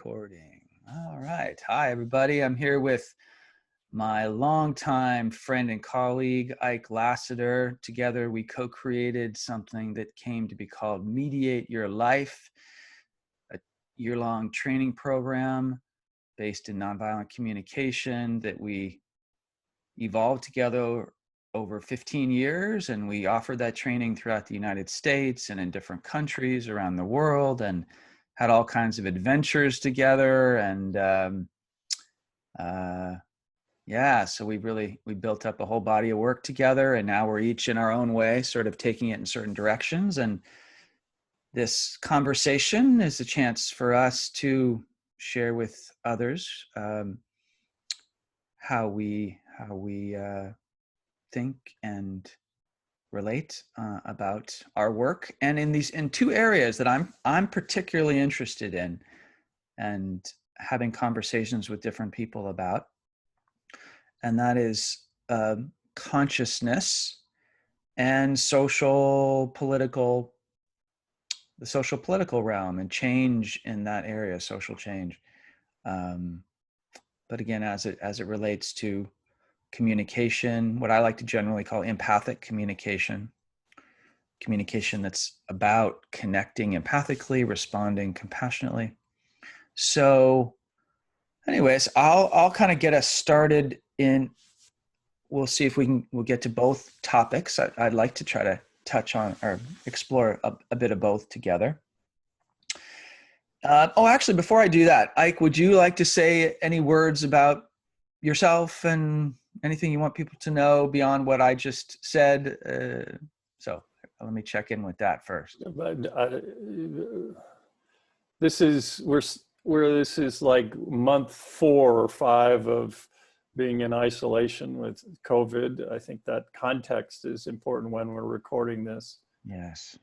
Recording. All right. Hi, everybody. I'm here with my longtime friend and colleague, Ike Lasater. Together, we co-created something that came to be called Mediate Your Life, a year-long training program based in nonviolent communication that we evolved together over 15 years. And we offered that training throughout the United States and in different countries around the world, and had all kinds of adventures together. And so we built up a whole body of work together, and now we're each in our own way, sort of taking it in certain directions. And this conversation is a chance for us to share with others how we think and relate about our work, and in two areas that I'm particularly interested in and having conversations with different people about, and that is consciousness and the social political realm and change in that area, social change. But again, as it relates to communication, what I like to generally call empathic communication that's about connecting empathically, responding compassionately. So anyways, I'll kind of get us started in, we'll see if we'll get to both topics. I'd like to try to touch on or explore a bit of both together. Actually, before I do that, Ike, would you like to say any words about yourself and anything you want people to know beyond what I just said? So let me check in with that first. This is like month 4 or 5 of being in isolation with COVID. I think that context is important when we're recording this. Yes.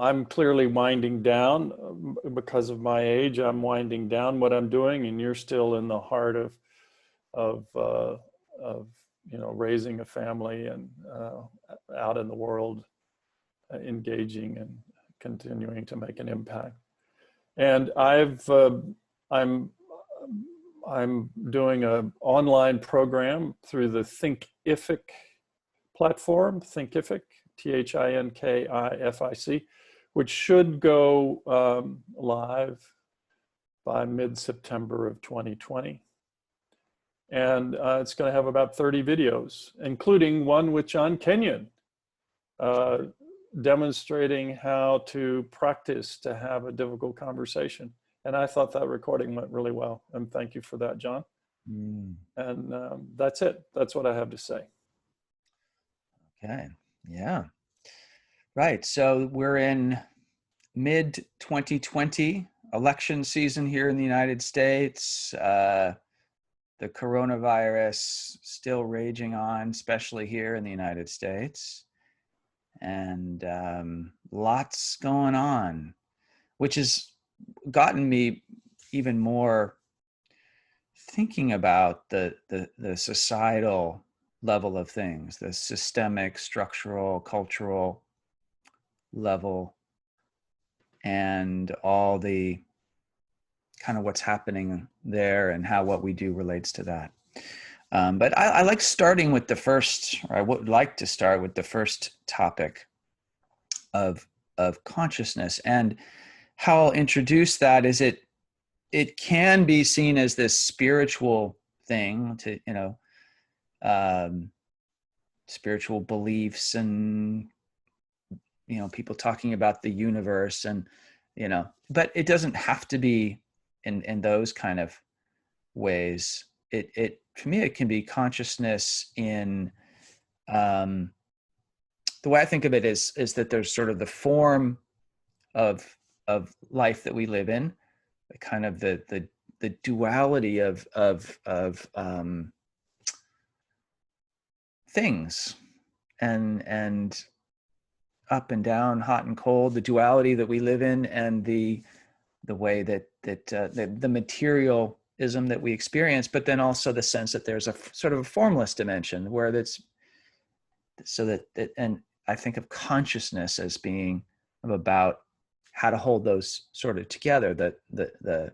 I'm clearly winding down because of my age. I'm winding down what I'm doing, and you're still in the heart of raising a family and out in the world, engaging and continuing to make an impact. And I'm doing an online program through the Thinkific platform, Thinkific, Thinkific, which should go live by mid-September of 2020. And it's going to have about 30 videos, including one with John Kenyon, demonstrating how to practice to have a difficult conversation. And I thought that recording went really well. And thank you for that, John. And that's it. That's what I have to say. Okay. Yeah. Right. So we're in mid-2020 election season here in the United States. The coronavirus still raging on, especially here in the United States. And lots going on, which has gotten me even more thinking about the societal level of things, the systemic, structural, cultural level, and all the kind of what's happening there and how what we do relates to that. But I like starting with I would like to start with the first topic of consciousness, and how I'll introduce that is it can be seen as this spiritual thing to, spiritual beliefs and, people talking about the universe and, but it doesn't have to be in those kind of ways. It for me, it can be consciousness in, the way I think of it is that there's sort of the form of life that we live in, kind of the duality of things, and up and down, hot and cold, the duality that we live in, and the way that the materialism that we experience, but then also the sense that there's a sort of a formless dimension where that's so that and I think of consciousness as being about how to hold those sort of together, the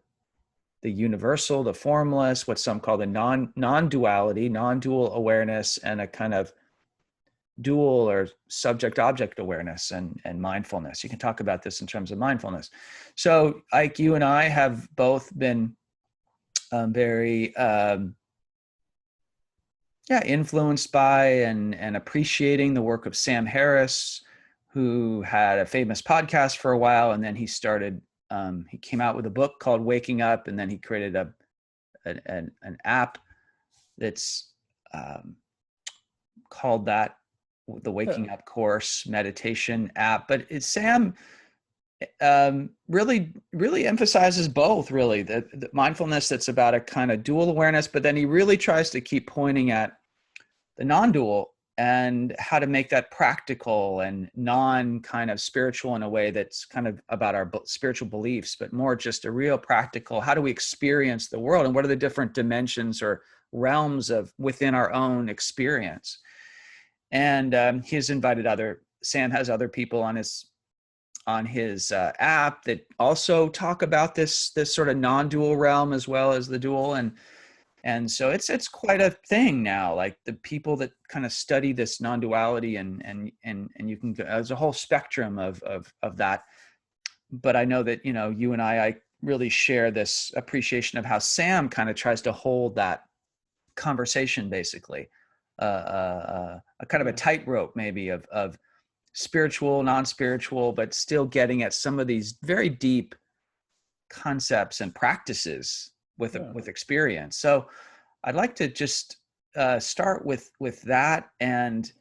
universal, the formless, what some call the non-duality, non-dual awareness, and a kind of dual or subject-object awareness and mindfulness. You can talk about this in terms of mindfulness. So, Ike, you and I have both been very influenced by and appreciating the work of Sam Harris, who had a famous podcast for a while, and then he started. He came out with a book called Waking Up, and then he created an app that's called that, the Waking Up course meditation app. But Sam really emphasizes both, really, the mindfulness that's about a kind of dual awareness, but then he really tries to keep pointing at the non-dual and how to make that practical and non kind of spiritual in a way that's kind of about our spiritual beliefs, but more just a real practical, how do we experience the world and what are the different dimensions or realms of within our own experience. And he's invited Sam has other people on his app that also talk about this sort of non-dual realm as well as the dual. And so it's quite a thing now, like the people that kind of study this non-duality and you can go, there's a whole spectrum of that. But I know that, you and I really share this appreciation of how Sam kind of tries to hold that conversation, basically, a kind of a tightrope maybe of spiritual, non-spiritual, but still getting at some of these very deep concepts and practices with experience. So I'd like to just start with that. And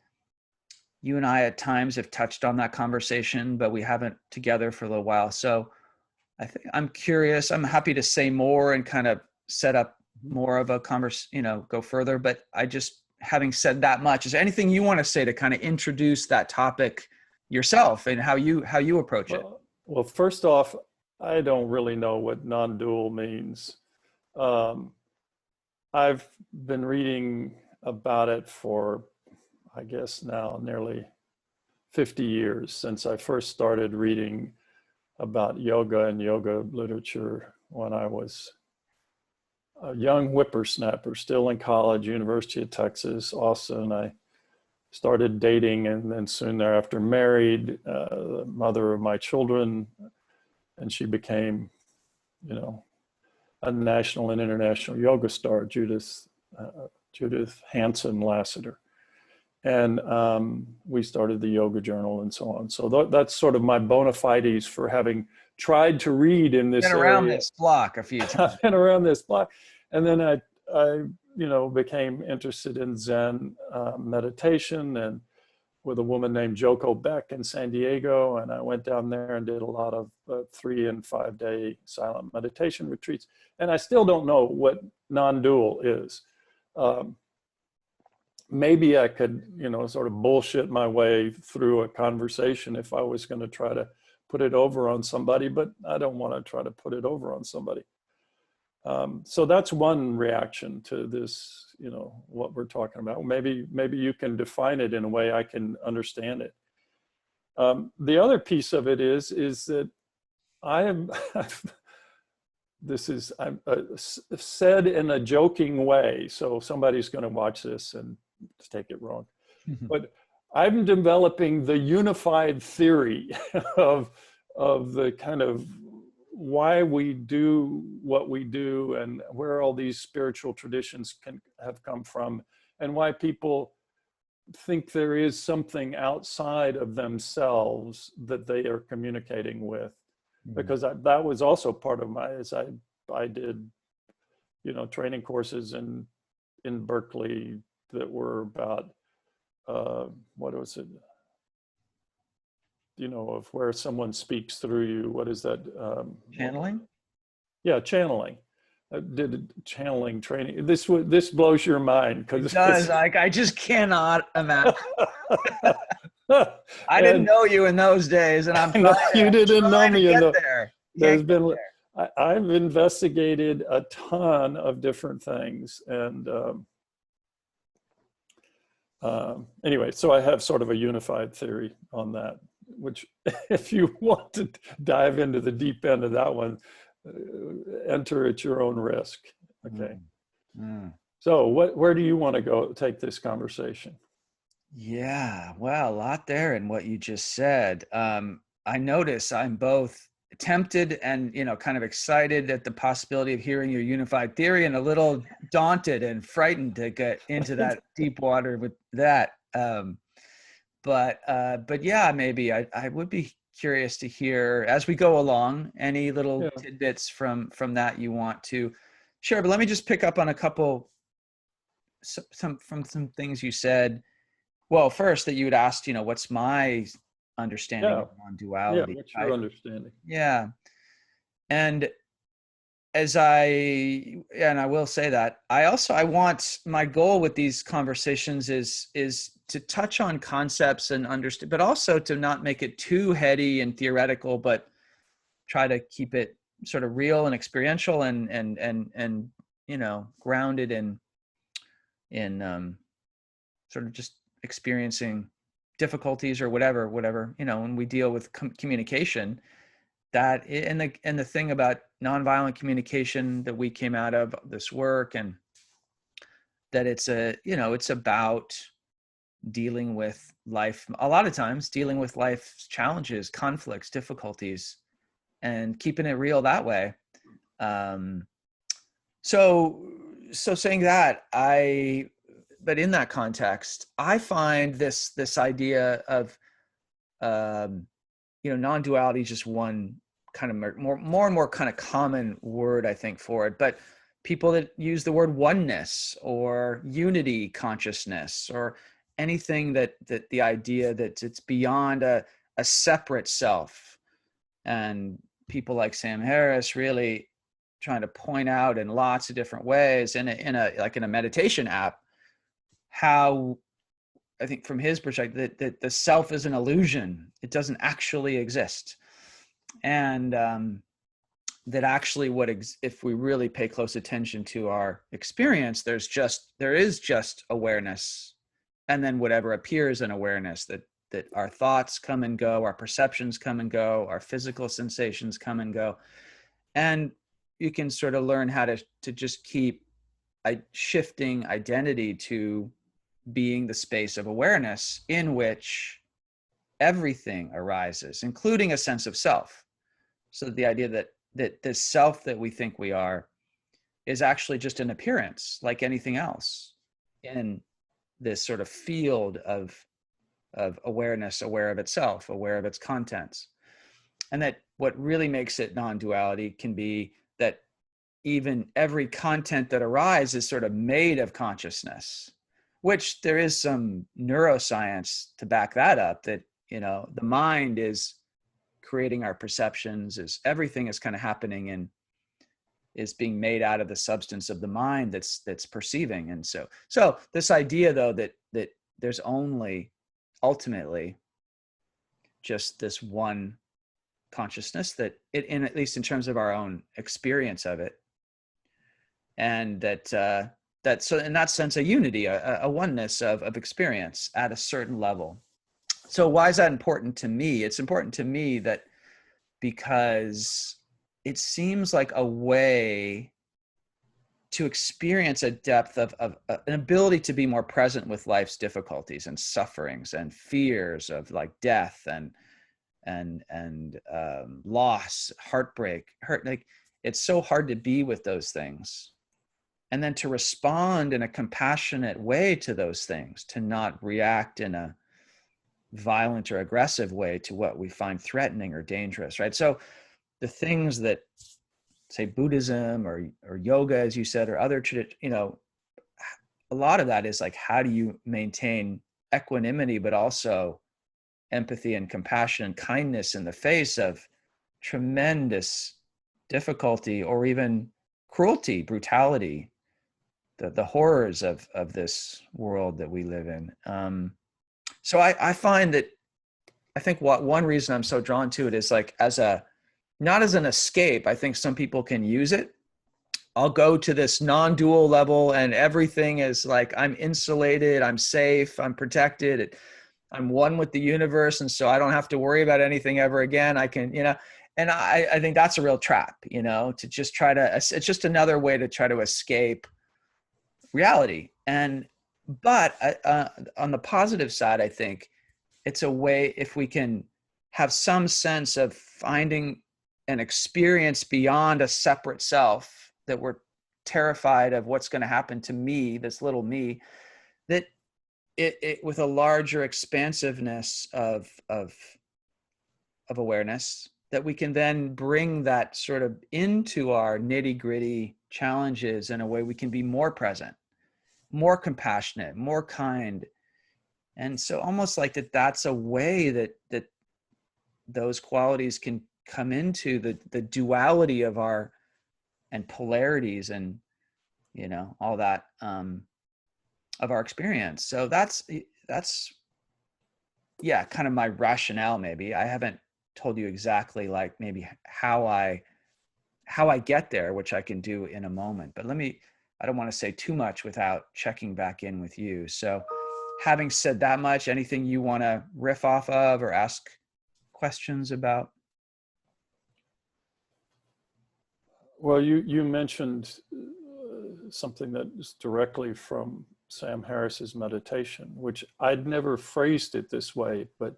you and I at times have touched on that conversation, but we haven't together for a little while. So I think I'm curious, I'm happy to say more and kind of set up more of a conversation, go further. But I just, having said that much, is there anything you want to say to kind of introduce that topic yourself and how you approach it? Well, first off, I don't really know what non-dual means. I've been reading about it for, I guess now nearly 50 years, since I first started reading about yoga and yoga literature when I was a young whippersnapper, still in college, University of Texas, Austin. I started dating and then soon thereafter married the mother of my children, and she became, a national and international yoga star, Judith Hansen Lasater. And we started the Yoga Journal and so on. So that's sort of my bona fides for having tried to read in this area. Been around this block a few times. Been around this block. And then I became interested in Zen meditation, and with a woman named Joko Beck in San Diego. And I went down there and did a lot of 3 and 5 day silent meditation retreats. And I still don't know what non-dual is. Maybe I could, sort of bullshit my way through a conversation if I was going to try to put it over on somebody, but I don't want to try to put it over on somebody. So that's one reaction to this, what we're talking about. Maybe you can define it in a way I can understand it. The other piece of it is that I've said in a joking way, so somebody's going to watch this and take it wrong, but I'm developing the unified theory of the kind of why we do what we do and where all these spiritual traditions have come from, and why people think there is something outside of themselves that they are communicating with. Because that was also part of as I did, training courses in Berkeley that were about, what was it? Of where someone speaks through you. What is that? Channeling? Yeah, channeling. I did channeling training. This blows your mind because it does. I just cannot imagine. I didn't know you in those days, and you didn't know me in there. I've investigated a ton of different things, and Anyway, so I have sort of a unified theory on that, which if you want to dive into the deep end of that one, enter at your own risk. Okay. Mm. So where do you want to go take this conversation? Yeah, well, a lot there in what you just said. I notice I'm both tempted and, kind of excited at the possibility of hearing your unified theory, and a little daunted and frightened to get into that deep water with that. But yeah, maybe I would be curious to hear as we go along any little Yeah. tidbits from that you want to share. But let me just pick up on a couple some things you said. Well, first that you had asked, what's my understanding Yeah. of Yeah. non-duality? What's your understanding? Yeah. And and I will say that I want, my goal with these conversations is to touch on concepts and understand, but also to not make it too heady and theoretical, but try to keep it sort of real and experiential and grounded in sort of just experiencing difficulties or whatever, when we deal with communication, that and the thing about nonviolent communication that we came out of this work, and that it's about dealing with life, a lot of times dealing with life's challenges, conflicts, difficulties, and keeping it real that way. um so saying that, but in that context, I find this idea of non-duality is just one kind of more and more kind of common word, I think, for it. But people that use the word oneness or unity consciousness or anything that the idea that it's beyond a separate self, and people like Sam Harris really trying to point out in lots of different ways in a meditation app how, I think from his perspective, that the self is an illusion. It doesn't actually exist. And that actually if we really pay close attention to our experience, there is just awareness. And then whatever appears in awareness, that our thoughts come and go, our perceptions come and go, our physical sensations come and go. And you can sort of learn how to just keep shifting identity to being the space of awareness in which everything arises, including a sense of self. So the idea that the self that we think we are is actually just an appearance, like anything else, in this sort of field of awareness, aware of itself, aware of its contents. And that what really makes it non-duality can be that even every content that arises is sort of made of consciousness, which there is some neuroscience to back that up, that the mind is creating our perceptions, is everything is kind of happening and is being made out of the substance of the mind that's perceiving. And so this idea, though, that there's only ultimately just this one consciousness, that at least in terms of our own experience of it, and that so in that sense a unity, a oneness of experience at a certain level. So why is that important to me? It's important to me that because it seems like a way to experience a depth of an ability to be more present with life's difficulties and sufferings and fears of like death and loss, heartbreak, hurt. Like, it's so hard to be with those things, and then to respond in a compassionate way to those things, to not react in a violent or aggressive way to what we find threatening or dangerous, right? So the things that, say, Buddhism or yoga, as you said, or other a lot of that is like, how do you maintain equanimity, but also empathy and compassion and kindness in the face of tremendous difficulty or even cruelty, brutality, the horrors of this world that we live in. So I find that, I think one reason I'm so drawn to it is like not as an escape. I think some people can use it, I'll go to this non-dual level and everything is like, I'm insulated, I'm safe, I'm protected, I'm one with the universe. And so I don't have to worry about anything ever again. I can, and I think that's a real trap, to just try to, it's just another way to try to escape reality. But on the positive side, I think it's a way, if we can have some sense of finding an experience beyond a separate self, that we're terrified of what's going to happen to me, this little me, that it with a larger expansiveness of awareness, that we can then bring that sort of into our nitty gritty challenges in a way we can be more present, more compassionate, more kind. And so almost like that's a way that those qualities can come into the duality of our, and polarities, and all that of our experience. So that's yeah, kind of my rationale. Maybe I haven't told you exactly like maybe how I get there, which I can do in a moment, but I don't want to say too much without checking back in with you. So having said that much, anything you want to riff off of or ask questions about? Well, you mentioned something that is directly from Sam Harris's meditation, which I'd never phrased it this way, but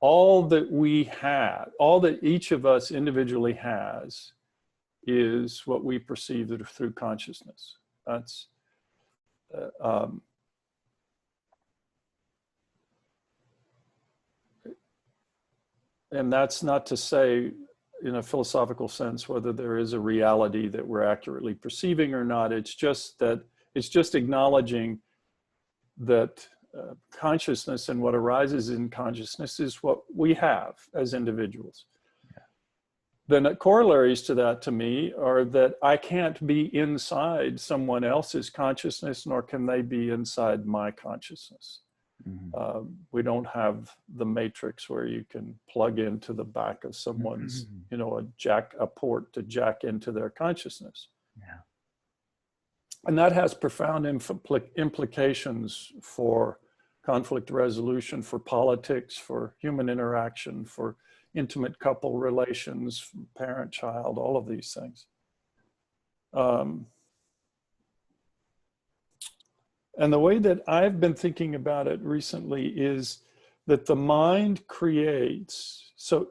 all that we have, all that each of us individually has, is what we perceive through consciousness. That's and that's not to say, in a philosophical sense, whether there is a reality that we're accurately perceiving or not. It's just acknowledging that consciousness and what arises in consciousness is what we have as individuals. Yeah. Then corollaries to that, to me, are that I can't be inside someone else's consciousness, nor can they be inside my consciousness. Mm-hmm. We don't have the matrix where you can plug into the back of someone's, mm-hmm. a port to jack into their consciousness. Yeah. And that has profound implications for conflict resolution, for politics, for human interaction, for intimate couple relations, parent-child, all of these things. And the way that I've been thinking about it recently is that the mind creates, so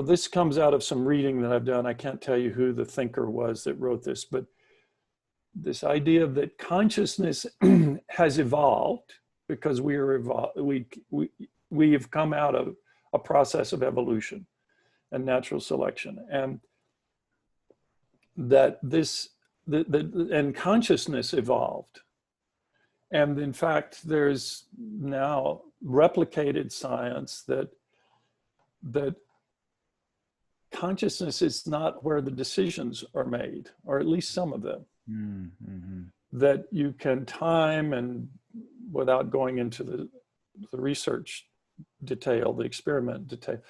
this comes out of some reading that I've done. I can't tell you who the thinker was that wrote this, but this idea that consciousness has evolved because we have come out of a process of evolution and natural selection, and that and consciousness evolved. And in fact, there's now replicated science that consciousness is not where the decisions are made, or at least some of them. Mm-hmm. That you can time, and without going into the research detail, the experiment detail,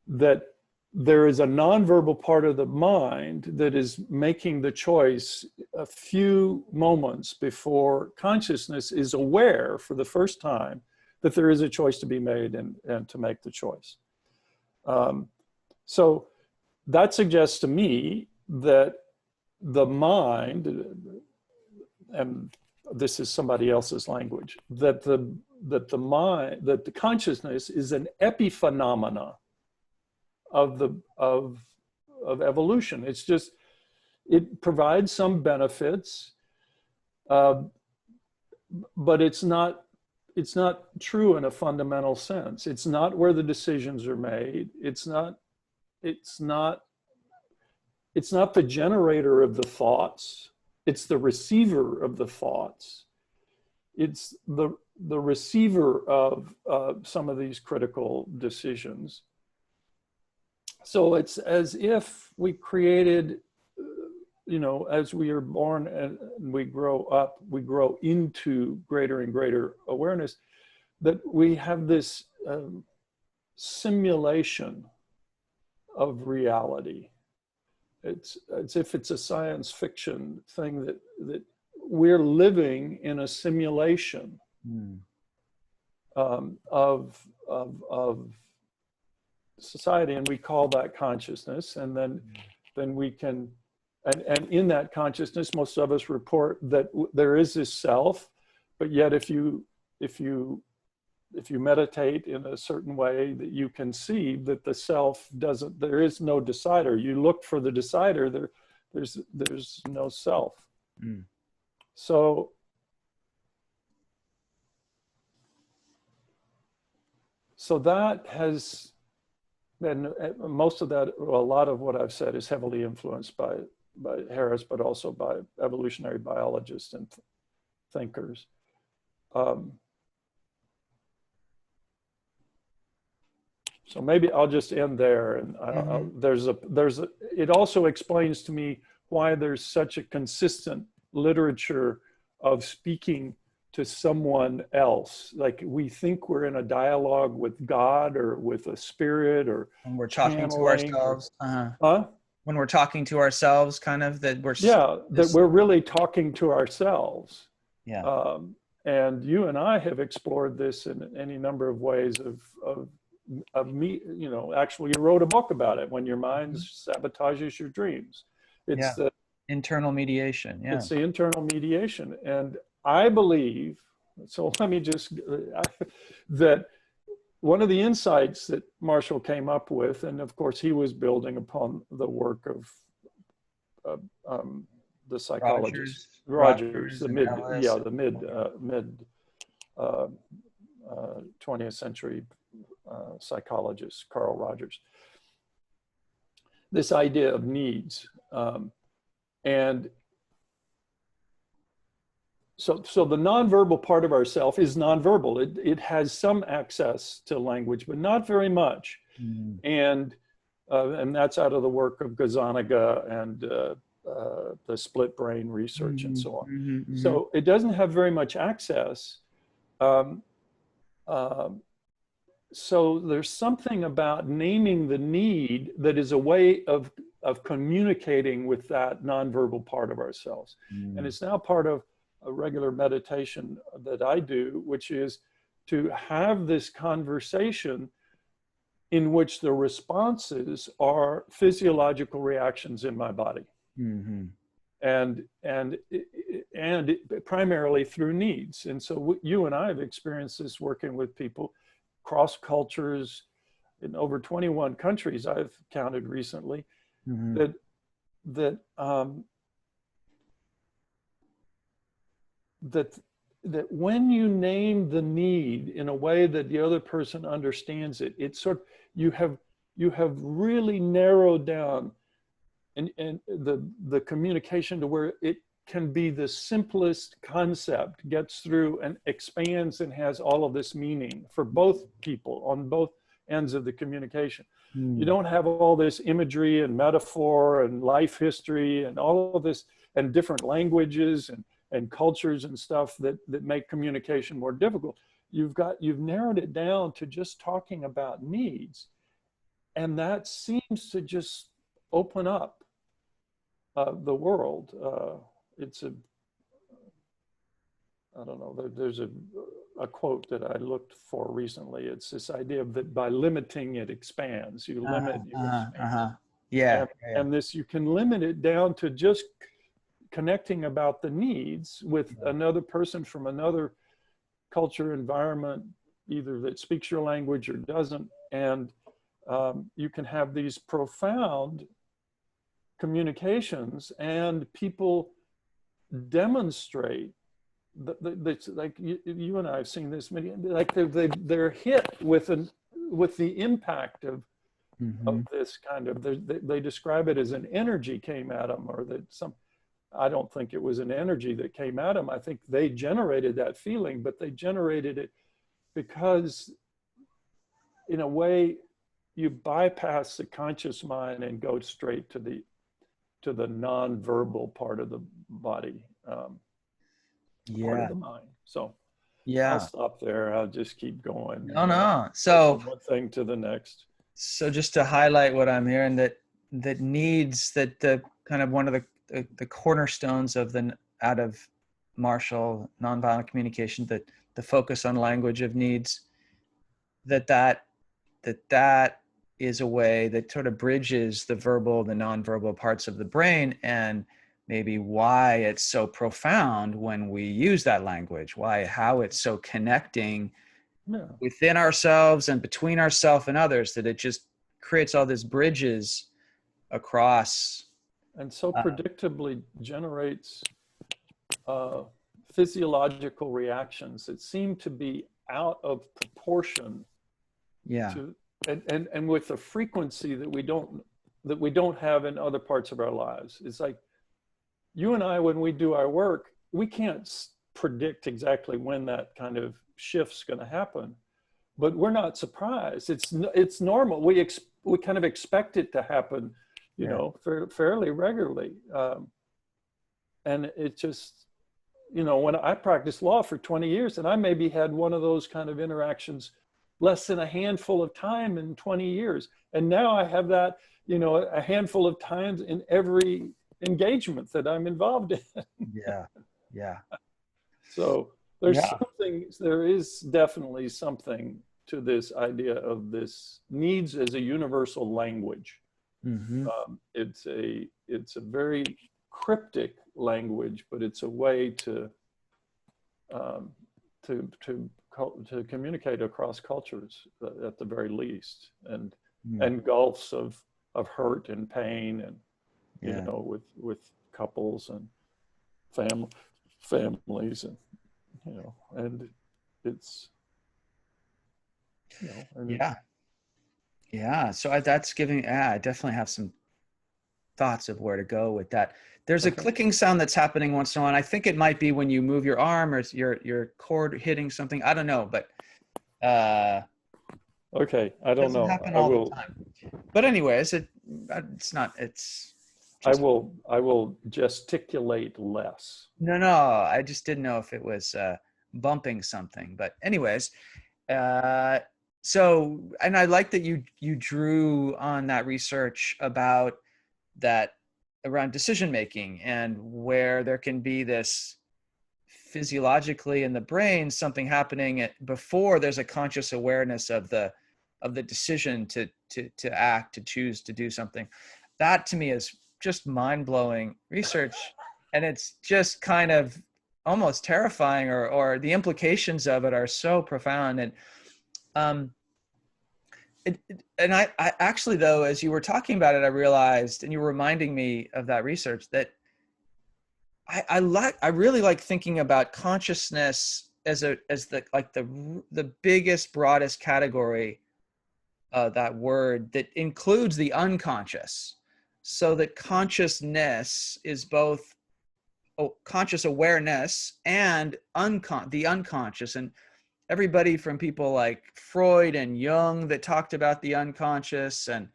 that there is a nonverbal part of the mind that is making the choice a few moments before consciousness is aware for the first time that there is a choice to be made, and to make the choice. So that suggests to me that the mind, and this is somebody else's language, that the consciousness is an epiphenomena of evolution. It's just, it provides some benefits, but it's not true in a fundamental sense. It's not where the decisions are made. It's not the generator of the thoughts. It's the receiver of the thoughts. It's the receiver of some of these critical decisions. So it's as if we created, as we are born and we grow up, we grow into greater and greater awareness, that we have this simulation of reality. it's as if it's a science fiction thing that we're living in a simulation of society, and we call that consciousness. And then we can, and in that consciousness, most of us report that there is this self, but yet if you meditate in a certain way, that you can see that the self doesn't, there is no decider. You look for the decider, there's no self. So that has, and most of that, well, a lot of what I've said is heavily influenced by Harris, but also by evolutionary biologists and thinkers. So maybe I'll just end there. And it also explains to me why there's such a consistent literature of speaking to someone else. Like we think we're in a dialogue with God or with a spirit, or when we're talking to ourselves. When we're talking to ourselves, kind of, that we're that we're really talking to ourselves. Yeah. And you and I have explored this in any number of ways of me, actually you wrote a book about it, when your mind sabotages your dreams. It's the internal mediation. Yeah. It's the internal mediation. And I believe, so let me just, that one of the insights that Marshall came up with, and of course he was building upon the work of the psychologist Rogers, the mid 20th century psychologist Carl Rogers. This idea of needs, and so the nonverbal part of ourself is nonverbal. It has some access to language, but not very much. And that's out of the work of Gazzaniga and the split brain research and so on. So it doesn't have very much access. So there's something about naming the need that is a way of communicating with that nonverbal part of ourselves. And it's now part of a regular meditation that I do, which is to have this conversation in which the responses are physiological reactions in my body. And primarily through needs. And so you and I have experienced this working with people cross cultures in over 21 countries I've counted recently, that when you name the need in a way that the other person understands it, it's sort of, you have really narrowed down and the communication to where it can be the simplest concept, gets through and expands and has all of this meaning for both people on both ends of the communication. You don't have all this imagery and metaphor and life history and all of this and different languages and cultures and stuff that make communication more difficult. You've narrowed it down to just talking about needs. And that seems to just open up the world. I don't know, there's a quote that I looked for recently. It's this idea of that by limiting it expands. You limit, you expand. And this, you can limit it down to just connecting about the needs with another person from another culture, environment, either that speaks your language or doesn't. And you can have these profound communications, and people demonstrate like you and I have seen this many, like they're hit with the impact of this kind of, they describe it as an energy came at them, or that I don't think it was an energy that came at them. I think they generated that feeling, but they generated it because in a way you bypass the conscious mind and go straight to the non-verbal part of the body. Part of the mind. So I'll stop there. I'll just keep going. No. So one thing to the next. So just to highlight what I'm hearing, that that needs, that the kind of one of the cornerstones of the, out of Marshall nonviolent communication, that the focus on language of needs, that is a way that sort of bridges the verbal, the nonverbal parts of the brain, and maybe why it's so profound when we use that language, how it's so connecting within ourselves and between ourselves and others, that it just creates all these bridges across. And so predictably generates physiological reactions that seem to be out of proportion to, and with a frequency that we don't have in other parts of our lives. It's like you and I, when we do our work, we can't predict exactly when that kind of shift's going to happen, but we're not surprised. It's normal. We kind of expect it to happen, you know, fairly regularly. And it just, you know, when I practiced law for 20 years, and I maybe had one of those kind of interactions less than a handful of time in 20 years. And now I have that, you know, a handful of times in every engagement that I'm involved in. Yeah. So there's there is definitely something to this idea of this needs as a universal language. It's a very cryptic language, but it's a way to communicate across cultures at the very least, and gulfs of hurt and pain, and you know, with couples and families, and you know, and it's, you know, and so that's giving, I definitely have some thoughts of where to go with that. There's a clicking sound that's happening once in a while. I think it might be when you move your arm or your cord hitting something. I don't know, but okay, I don't know. Happen all the time. But anyways, it's not. It's. I will gesticulate less. No, I just didn't know if it was bumping something. But anyways, so, and I like that you drew on that research about that around decision making, and where there can be this physiologically in the brain something happening before there's a conscious awareness of the decision to act, to choose to do something. That to me is just mind-blowing research, and it's just kind of almost terrifying, or the implications of it are so profound. And I actually, though, as you were talking about it, I realized, and you were reminding me of that research, that I really like thinking about consciousness as the biggest, broadest category, that word that includes the unconscious. So that consciousness is both conscious awareness and the unconscious. And everybody from people like Freud and Jung that talked about the unconscious, and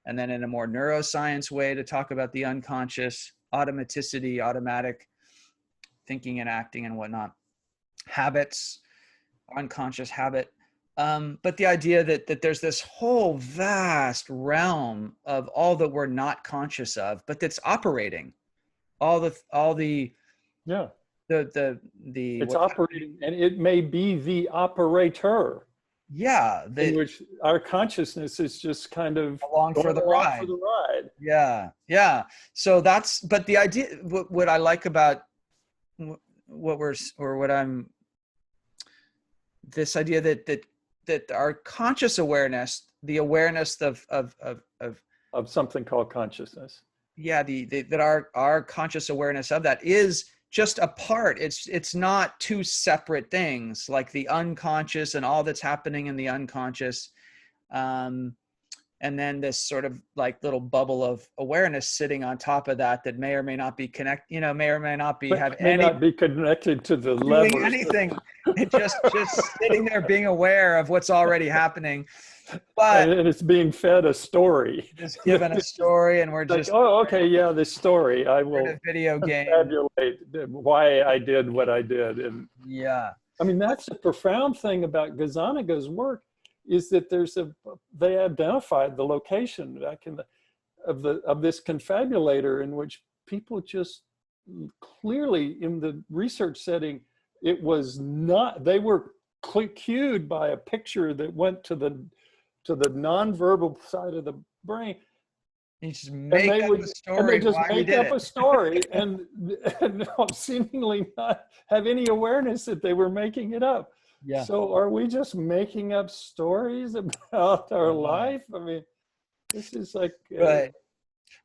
then in a more neuroscience way to talk about the unconscious, automaticity, automatic thinking and acting and whatnot, habits, unconscious habit. But the idea that there's this whole vast realm of all that we're not conscious of, but that's operating, it's operating, and it may be the operator. In which our consciousness is just kind of along for the ride. So but the idea, what I like about this idea that our conscious awareness, the awareness of something called consciousness. That our conscious awareness of that is just a part. It's not two separate things, like the unconscious and all that's happening in the unconscious. And then this sort of like little bubble of awareness sitting on top of that may or may not be may or may not be not be connected to the levers. Anything. It just sitting there being aware of what's already happening. But and it's being fed a story. Just given a story, and we're just this story. I will a video game. Tabulate why I did what I did. And I mean, that's the profound thing about Gazzaniga's work, is that they identified the location back in of this confabulator in which people just clearly in the research setting, it was not, they were cued by a picture that went to the nonverbal side of the brain. You just make up a story. And they just why make up a story and seemingly not have any awareness that they were making it up. Yeah. So are we just making up stories about our life? I mean, this is like right.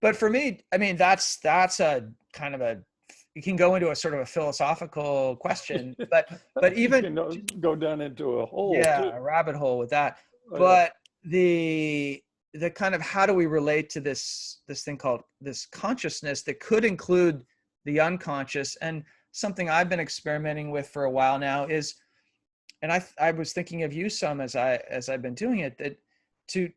But for me, I mean, that's a kind of a, you can go into a sort of a philosophical question, but even you can go down into a hole. Yeah, a rabbit hole with that. But the kind of, how do we relate to this thing called this consciousness that could include the unconscious? And something I've been experimenting with for a while now is, and I was thinking of you some as I've been doing it, that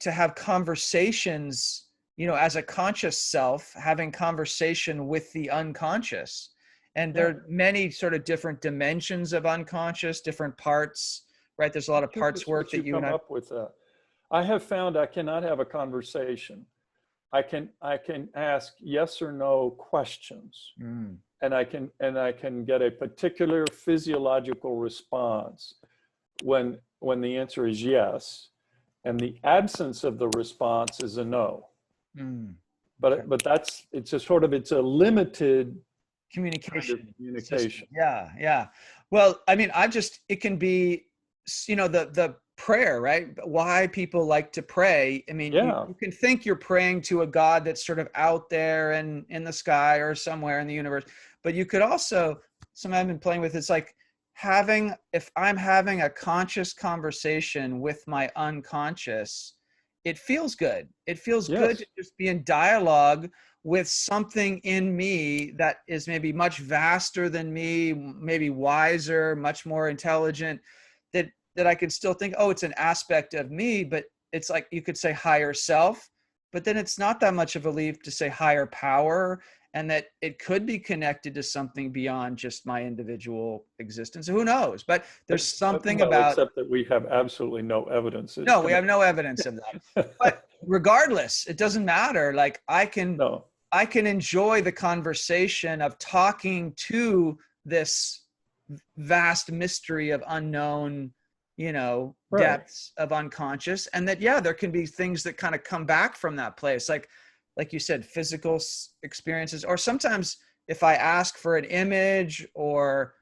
to have conversations, you know, as a conscious self, having conversation with the unconscious. And there are many sort of different dimensions of unconscious, different parts, right? There's a lot of parts work that you come up with that. I have found I cannot have a conversation. I can ask yes or no questions, and I can get a particular physiological response when the answer is yes, and the absence of the response is a no. But it's a limited communication. Communication. Yeah. Well, I mean, it can be, you know, the prayer, right? Why people like to pray. I mean, you can think you're praying to a God that's sort of out there and in the sky or somewhere in the universe, but you could also, something I've been playing with, it's like if I'm having a conscious conversation with my unconscious, it feels good. It feels good to just be in dialogue with something in me that is maybe much vaster than me, maybe wiser, much more intelligent, that I could still think, oh, it's an aspect of me, but it's like, you could say higher self, but then it's not that much of a leap to say higher power, and that it could be connected to something beyond just my individual existence. Who knows? But there's something about, except that we have absolutely no evidence. No, we have no evidence of that. But regardless, it doesn't matter. Like I can enjoy the conversation of talking to this vast mystery of unknown, you know, depths of unconscious. And that, there can be things that kind of come back from that place. Like you said, physical experiences, or sometimes if I ask for an image or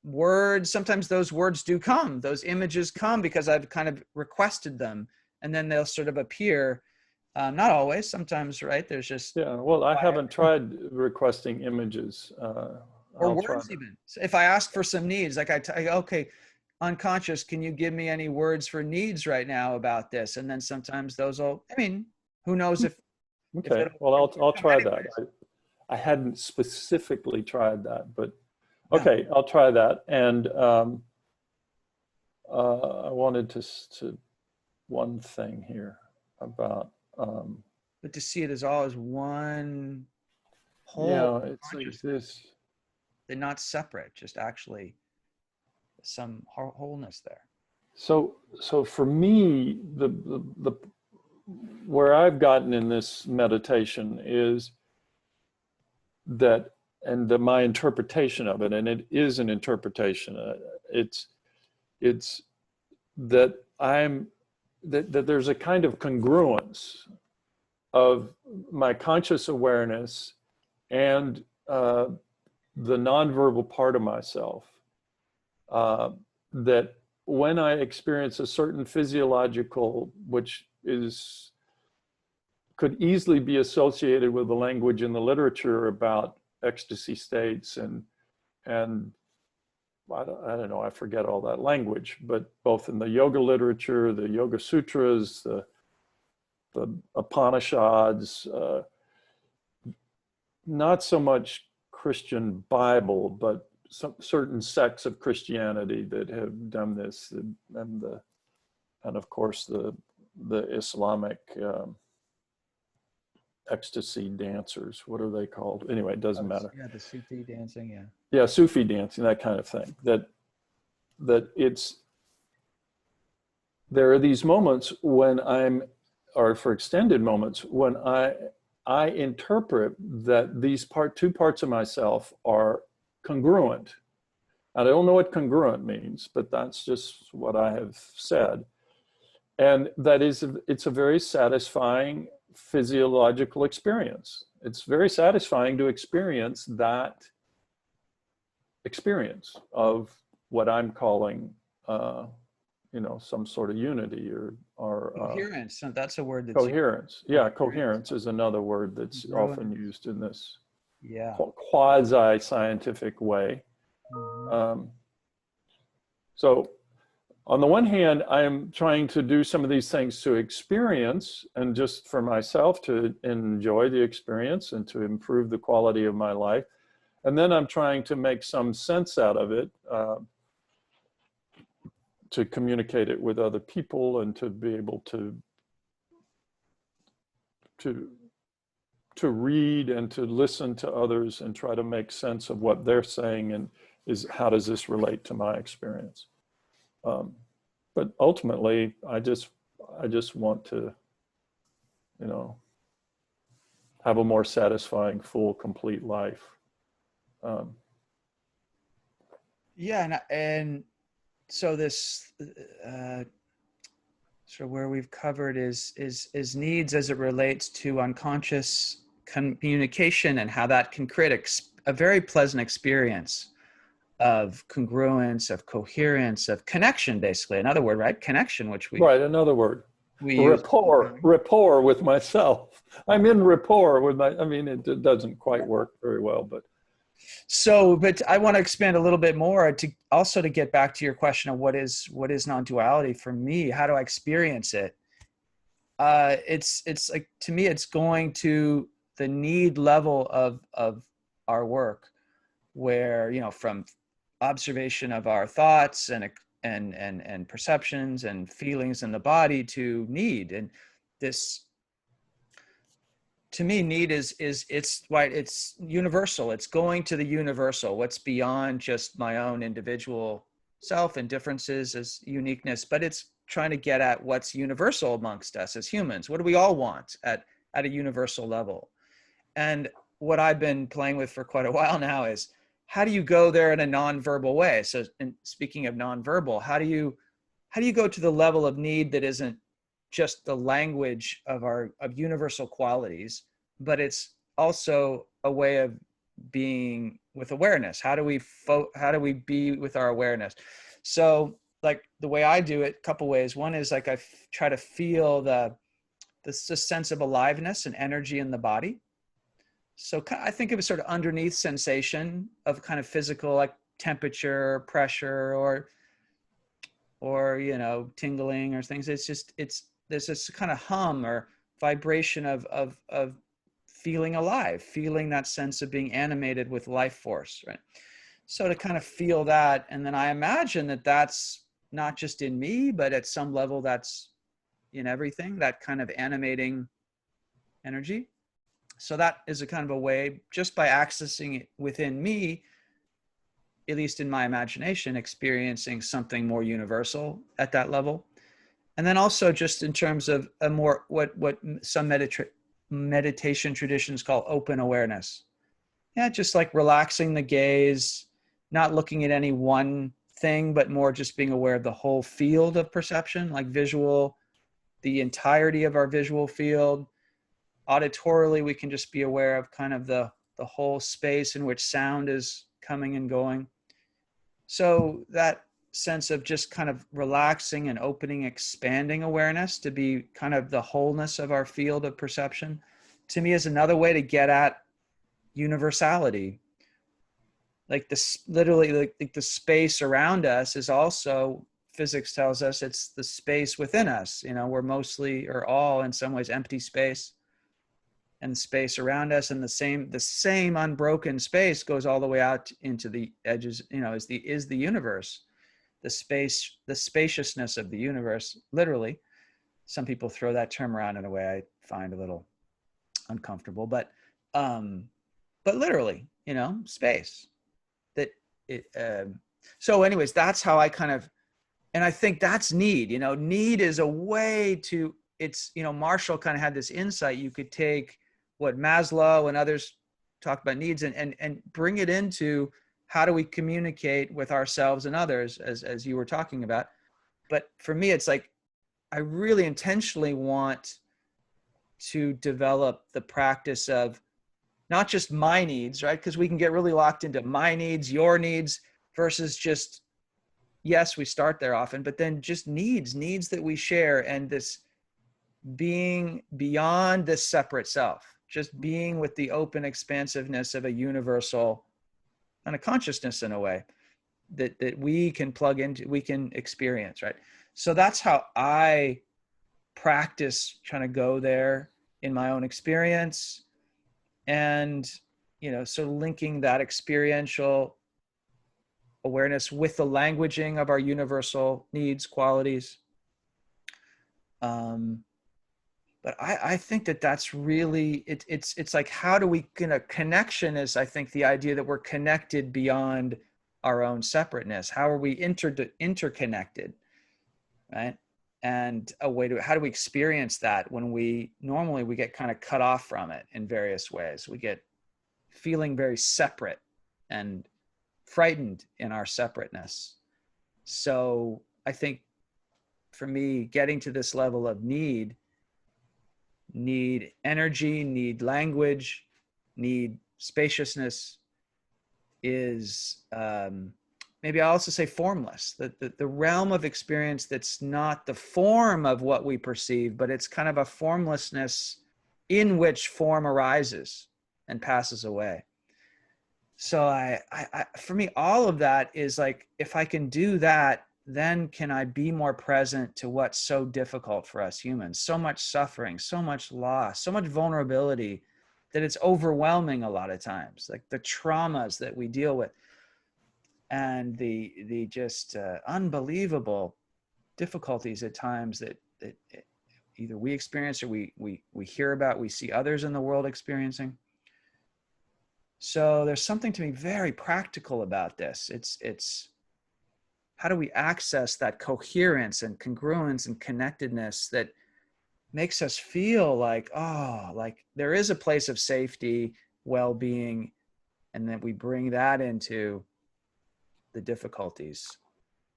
words, sometimes those words do come, those images come because I've kind of requested them, and then they'll sort of appear. Not always, sometimes, right? There's just, well, I haven't tried requesting images. Or words even. So if I ask for some needs, like okay, unconscious, can you give me any words for needs right now about this? And then sometimes those will, I mean, who knows if. Okay, well, I'll try that. I hadn't specifically tried that, but okay, I'll try that. And I wanted to one thing here about. But to see it as all as one whole. Yeah, it's like this. They're not separate, just actually some wholeness there. So for me, the where I've gotten in this meditation is that, and my interpretation of it, and it is an interpretation, it's that that there's a kind of congruence of my conscious awareness and the nonverbal part of myself, that when I experience a certain physiological, which could easily be associated with the language in the literature about ecstasy states and I don't know, I forget all that language, but both in the yoga literature, the Yoga Sutras, the Upanishads, not so much Christian Bible, but some certain sects of Christianity that have done this, and of course the Islamic ecstasy dancers. What are they called? Anyway, it doesn't matter. Yeah, the Sufi dancing. Yeah, Sufi dancing, that kind of thing. That there are these moments when or for extended moments when I interpret that these two parts of myself are congruent. I don't know what congruent means, but that's just what I have said. And that is, it's a very satisfying physiological experience. It's very satisfying to experience that experience of what I'm calling, you know, some sort of unity or coherence. So that's a word that's coherence. Yeah, coherence is another word that's often used in this quasi-scientific way. So on the one hand, I'm trying to do some of these things to experience and just for myself to enjoy the experience and to improve the quality of my life. And then I'm trying to make some sense out of it, to communicate it with other people and to be able to read and to listen to others and try to make sense of what they're saying and how does this relate to my experience. But ultimately, I just want to, you know, have a more satisfying, full, complete life. Yeah, and so this sort of where we've covered is needs as it relates to unconscious communication and how that can create a very pleasant experience of congruence, of coherence, of connection, basically. Another word, right? Connection, which we... Right, another word. We use rapport with myself. I'm in rapport with my, I mean, it doesn't quite work very well, but. So, but I want to expand a little bit more to get back to your question of what is non-duality for me. How do I experience it? It's like, to me, it's going to the need level of our work, where, you know, from observation of our thoughts and perceptions and feelings in the body to need. And this, to me, need is it's universal. It's going to the universal, what's beyond just my own individual self and differences as uniqueness, but it's trying to get at what's universal amongst us as humans. What do we all want at a universal level? And what I've been playing with for quite a while now is, how do you go there in a nonverbal way? So, and speaking of nonverbal, how do you go to the level of need that isn't just the language of universal qualities, but it's also a way of being with awareness? How do we be with our awareness? So, like, the way I do it, a couple ways. One is, like, I try to feel the sense of aliveness and energy in the body. So I think of a sort of underneath sensation of kind of physical, like temperature, pressure, or, you know, tingling or things. There's this kind of hum or vibration of feeling alive, feeling that sense of being animated with life force, right? So to kind of feel that, and then I imagine that that's not just in me, but at some level that's in everything, that kind of animating energy. So that is a kind of a way, just by accessing it within me, at least in my imagination, experiencing something more universal at that level. And then also just in terms of a more, what some meditation traditions call open awareness. Yeah, just like relaxing the gaze, not looking at any one thing, but more just being aware of the whole field of perception, like visual, the entirety of our visual field. Auditorily, we can just be aware of kind of the whole space in which sound is coming and going. So that sense of just kind of relaxing and opening, expanding awareness to be kind of the wholeness of our field of perception, to me, is another way to get at universality. Like this, literally, like the space around us is also, physics tells us, it's the space within us. You know, we're mostly, or all in some ways, empty space. And the space around us, and the same unbroken space goes all the way out into the edges, you know, is the universe, the spaciousness of the universe, literally. Some people throw that term around in a way I find a little uncomfortable, but literally, you know, space. So anyways, that's how I kind of, and I think that's need. You know, need is a way to, it's, you know, Marshall kind of had this insight. You could take what Maslow and others talk about needs, and bring it into how do we communicate with ourselves and others, as you were talking about. But for me, it's like, I really intentionally want to develop the practice of not just my needs, right? Because we can get really locked into my needs, your needs, versus just, yes, we start there often, but then just needs that we share, and this being beyond this separate self, just being with the open expansiveness of a universal and a consciousness in a way that we can plug into, we can experience, right? So that's how I practice trying to go there in my own experience. And, so linking that experiential awareness with the languaging of our universal needs, qualities. But I think that's really, it's like, how do we connection is, I think, the idea that we're connected beyond our own separateness. How are we interconnected, right? And a way to, how do we experience that when we get kind of cut off from it in various ways? We get feeling very separate and frightened in our separateness. So I think for me, getting to this level of need energy, need language, need spaciousness is, maybe I'll also say formless, the realm of experience that's not the form of what we perceive, but it's kind of a formlessness in which form arises and passes away. So I for me, all of that is like, if I can do that, then can I be more present to what's so difficult for us humans? So much suffering, so much loss, so much vulnerability, that it's overwhelming a lot of times, like the traumas that we deal with, and the just unbelievable difficulties at times that either we experience, or we hear about, we see others in the world experiencing. So there's something to me very practical about this. It's how do we access that coherence and congruence and connectedness that makes us feel like, oh, like there is a place of safety, well-being, and that we bring that into the difficulties.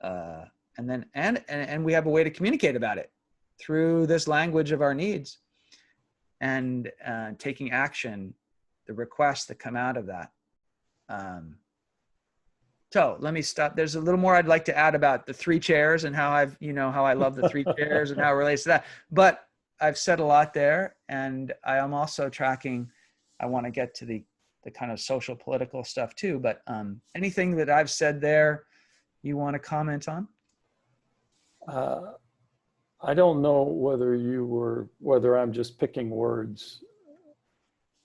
And then, and we have a way to communicate about it through this language of our needs, and taking action, the requests that come out of that. So let me stop. There's a little more I'd like to add about the 3 chairs and how how I love the 3 chairs and how it relates to that. But I've said a lot there, and I am also tracking. I want to get to the kind of social political stuff too. But anything that I've said there, you want to comment on? I don't know whether I'm just picking words,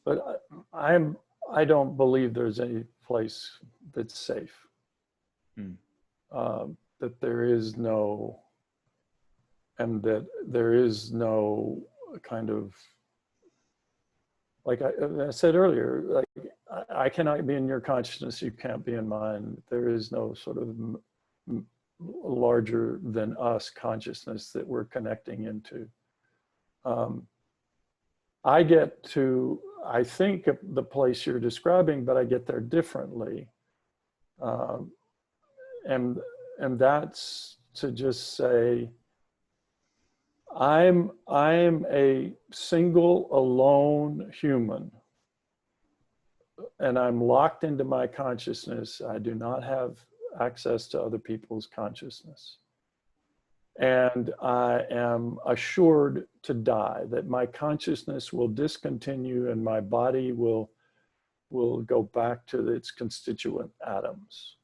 but I don't believe there's any place that's safe. That there is no, and that there is no kind of, like I said earlier, like I cannot be in your consciousness, you can't be in mine. There is no sort of larger than us consciousness that we're connecting into. I get to, I think, the place you're describing, but I get there differently. And that's to just say, I'm a single, alone human, and I'm locked into my consciousness. I do not have access to other people's consciousness. And I am assured to die, that my consciousness will discontinue and my body will go back to its constituent atoms.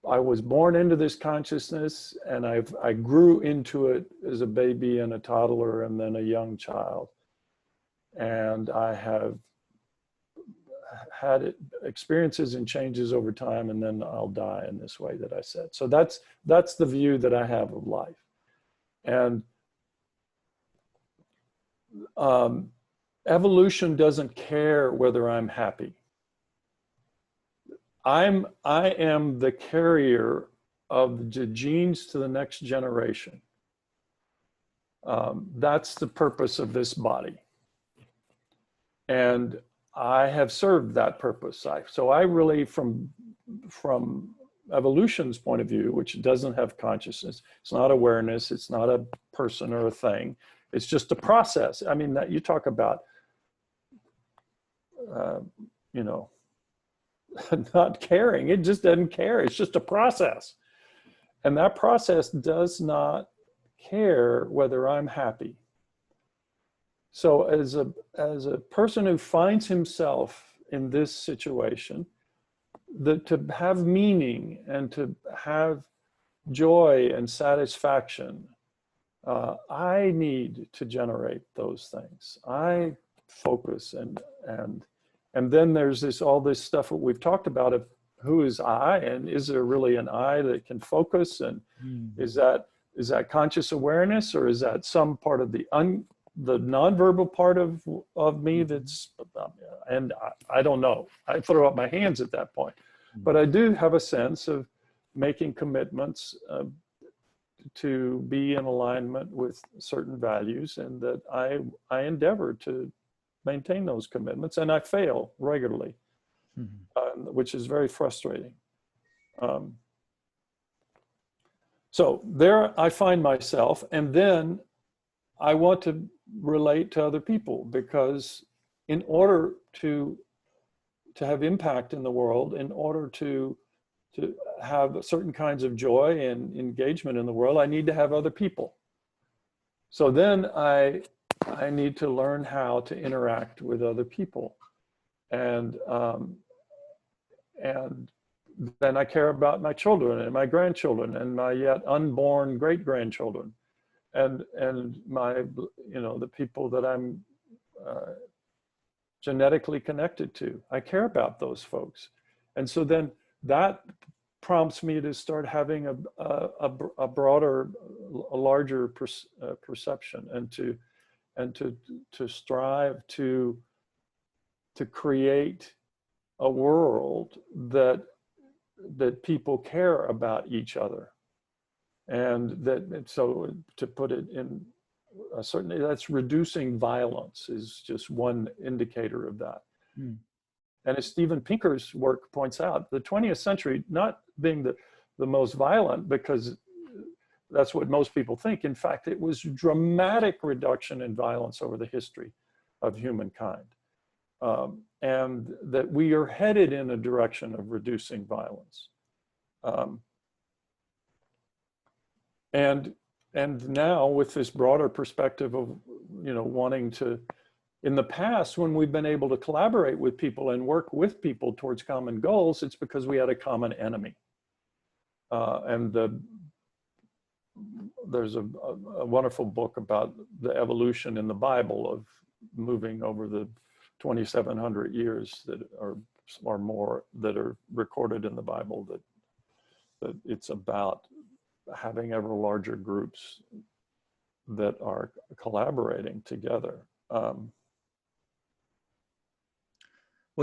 I was born into this consciousness, and I grew into it as a baby and a toddler and then a young child. And I have had experiences and changes over time, and then I'll die in this way that I said. So that's the view that I have of life. And evolution doesn't care whether I'm happy. I am the carrier of the genes to the next generation. That's the purpose of this body. And I have served that purpose. So I really, from evolution's point of view, which doesn't have consciousness, it's not awareness, it's not a person or a thing, it's just a process. I mean, that you talk about, you know, not caring, it just doesn't care, it's just a process. And that process does not care whether I'm happy. So as a person who finds himself in this situation, to have meaning and to have joy and satisfaction, I need to generate those things. I focus and then there's all this stuff that we've talked about of who is I, and is there really an I that can focus, and is that conscious awareness, or is that some part of the nonverbal part of me that's, and I don't know. I throw up my hands at that point. But I do have a sense of making commitments to be in alignment with certain values, and that I endeavor to maintain those commitments, and I fail regularly, which is very frustrating. So there I find myself, and then I want to relate to other people, because in order to have impact in the world, in order to have certain kinds of joy and engagement in the world, I need to have other people. So then I need to learn how to interact with other people, and then I care about my children and my grandchildren and my yet unborn great-grandchildren, and my, you know, the people that I'm genetically connected to. I care about those folks. And so then that prompts me to start having a broader, a larger perception, and to strive to create a world that people care about each other. And that, so to put it in certainly, that's reducing violence is just one indicator of that. And as Steven Pinker's work points out, the 20th century not being the most violent, because that's what most people think. In fact, it was dramatic reduction in violence over the history of humankind. And that we are headed in a direction of reducing violence. And now with this broader perspective of, you know, wanting to, in the past, when we've been able to collaborate with people and work with people towards common goals, it's because we had a common enemy. And there's a wonderful book about the evolution in the Bible of moving over the 2,700 years that are more that are recorded in the Bible, that it's about having ever larger groups that are collaborating together. Well,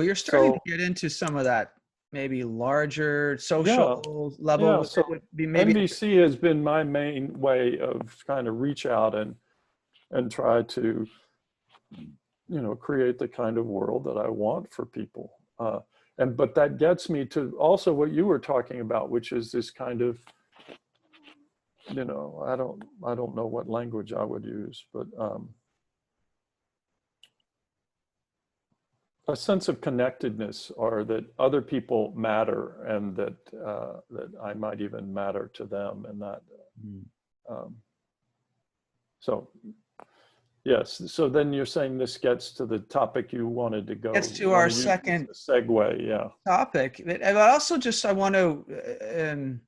you're starting to get into some of that maybe larger social level. Yeah, so would be maybe NVC has been my main way of kind of reach out and try to, you know, create the kind of world that I want for people. But that gets me to also what you were talking about, which is this kind of, you know, I don't know what language I would use, but a sense of connectedness, or that other people matter, and that that I might even matter to them, and that. So yes, so then you're saying this gets to the topic you wanted to go. Gets to our second segue, yeah. Topic. But also just I want to.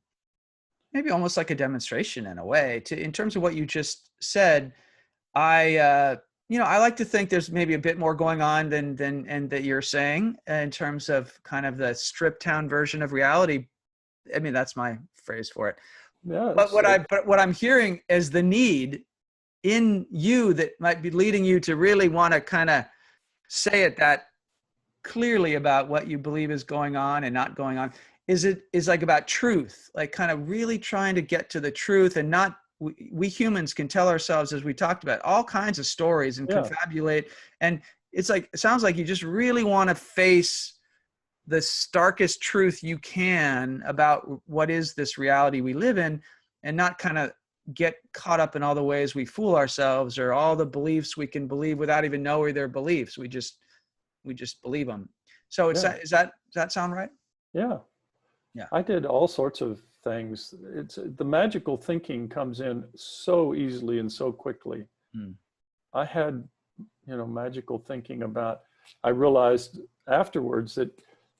Maybe almost like a demonstration in a way, in terms of what you just said. I like to think there's maybe a bit more going on than that you're saying, in terms of kind of the stripped down version of reality. I mean, that's my phrase for it. Yeah. But what I'm hearing is the need in you that might be leading you to really want to kind of say it that clearly about what you believe is going on and not going on. Is like about truth, like kind of really trying to get to the truth, and not we humans can tell ourselves, as we talked about, all kinds of stories and Yeah. confabulate. And it's like, it sounds like you just really want to face the starkest truth you can about what is this reality we live in, and not kind of get caught up in all the ways we fool ourselves or all the beliefs we can believe without even knowing they're beliefs. We just believe them. So it's Yeah. does that sound right? Yeah. Yeah. I did all sorts of things. It's the magical thinking comes in so easily and so quickly. Hmm. I had, magical thinking about, I realized afterwards that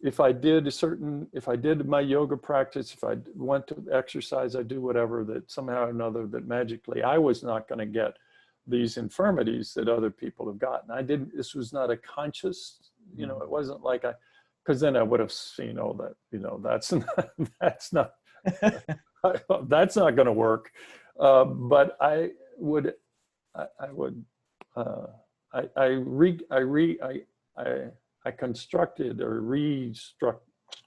if I did my yoga practice, if I went to exercise, I do whatever, that somehow or another, that magically I was not going to get these infirmities that other people have gotten. This was not a conscious, it wasn't like because then I would have seen, that's not, that's not, that's not going to work. But I would, I constructed or restruct,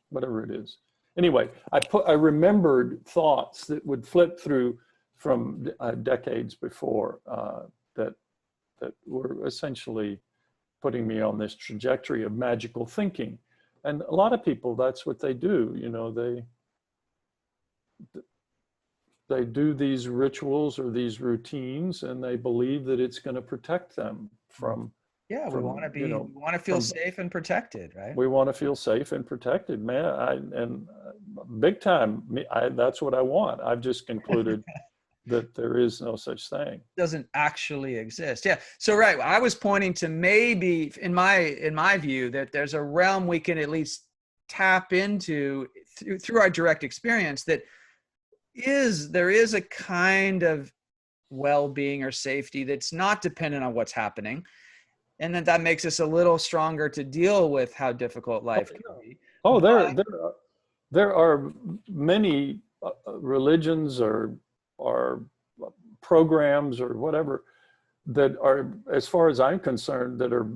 whatever it is. Anyway, I remembered thoughts that would flip through from decades before that were essentially putting me on this trajectory of magical thinking. And a lot of people, that's what they do. They do these rituals or these routines, and they believe that it's going to protect them from. Yeah, we want to we want to feel safe and protected, right? We want to feel safe and protected, man. Big time. That's what I want. I've just concluded that there is no such thing. Doesn't actually exist. Yeah. So right, I was pointing to maybe in my view that there's a realm we can at least tap into through our direct experience that there is a kind of well-being or safety that's not dependent on what's happening, and that makes us a little stronger to deal with how difficult life can be. Oh, there are many religions or programs or whatever that are, as far as I'm concerned, that are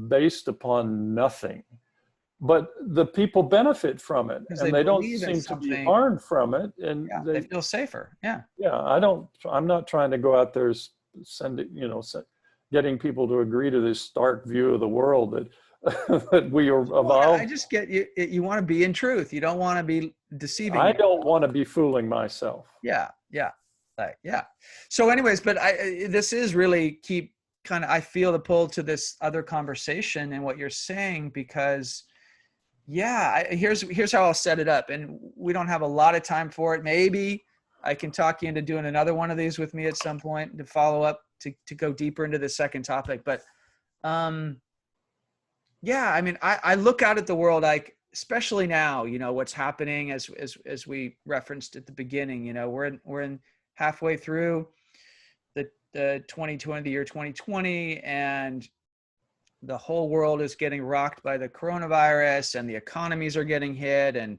based upon nothing. But the people benefit from it, and they don't seem to be harmed from it, and yeah, they feel safer. Yeah. Yeah, I'm not trying to go out there getting people to agree to this stark view of the world that we are evolved. I just get you. You want to be in truth. You don't want to be deceiving. I don't want to be fooling myself. Yeah. Yeah. Yeah. So anyways, but this is really I feel the pull to this other conversation and what you're saying, because here's how I'll set it up, and we don't have a lot of time for it. Maybe I can talk you into doing another one of these with me at some point to follow up to go deeper into the second topic. But yeah, I mean, I look out at the world, like, especially now, what's happening as we referenced at the beginning, we're in halfway through the year 2020, and the whole world is getting rocked by the coronavirus, and the economies are getting hit, and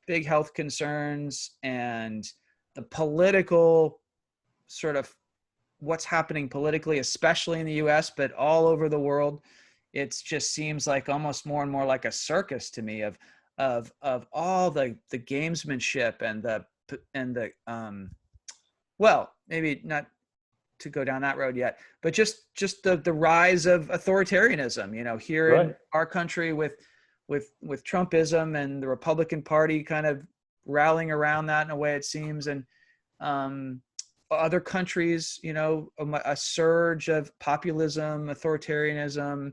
big health concerns, and the political sort of what's happening politically, especially in the US, but all over the world. It just seems like almost more and more like a circus to me of all the gamesmanship and the well, maybe not to go down that road yet, but just the rise of authoritarianism, here in our country with Trumpism and the Republican Party kind of rallying around that in a way, it seems. And other countries, a surge of populism, authoritarianism,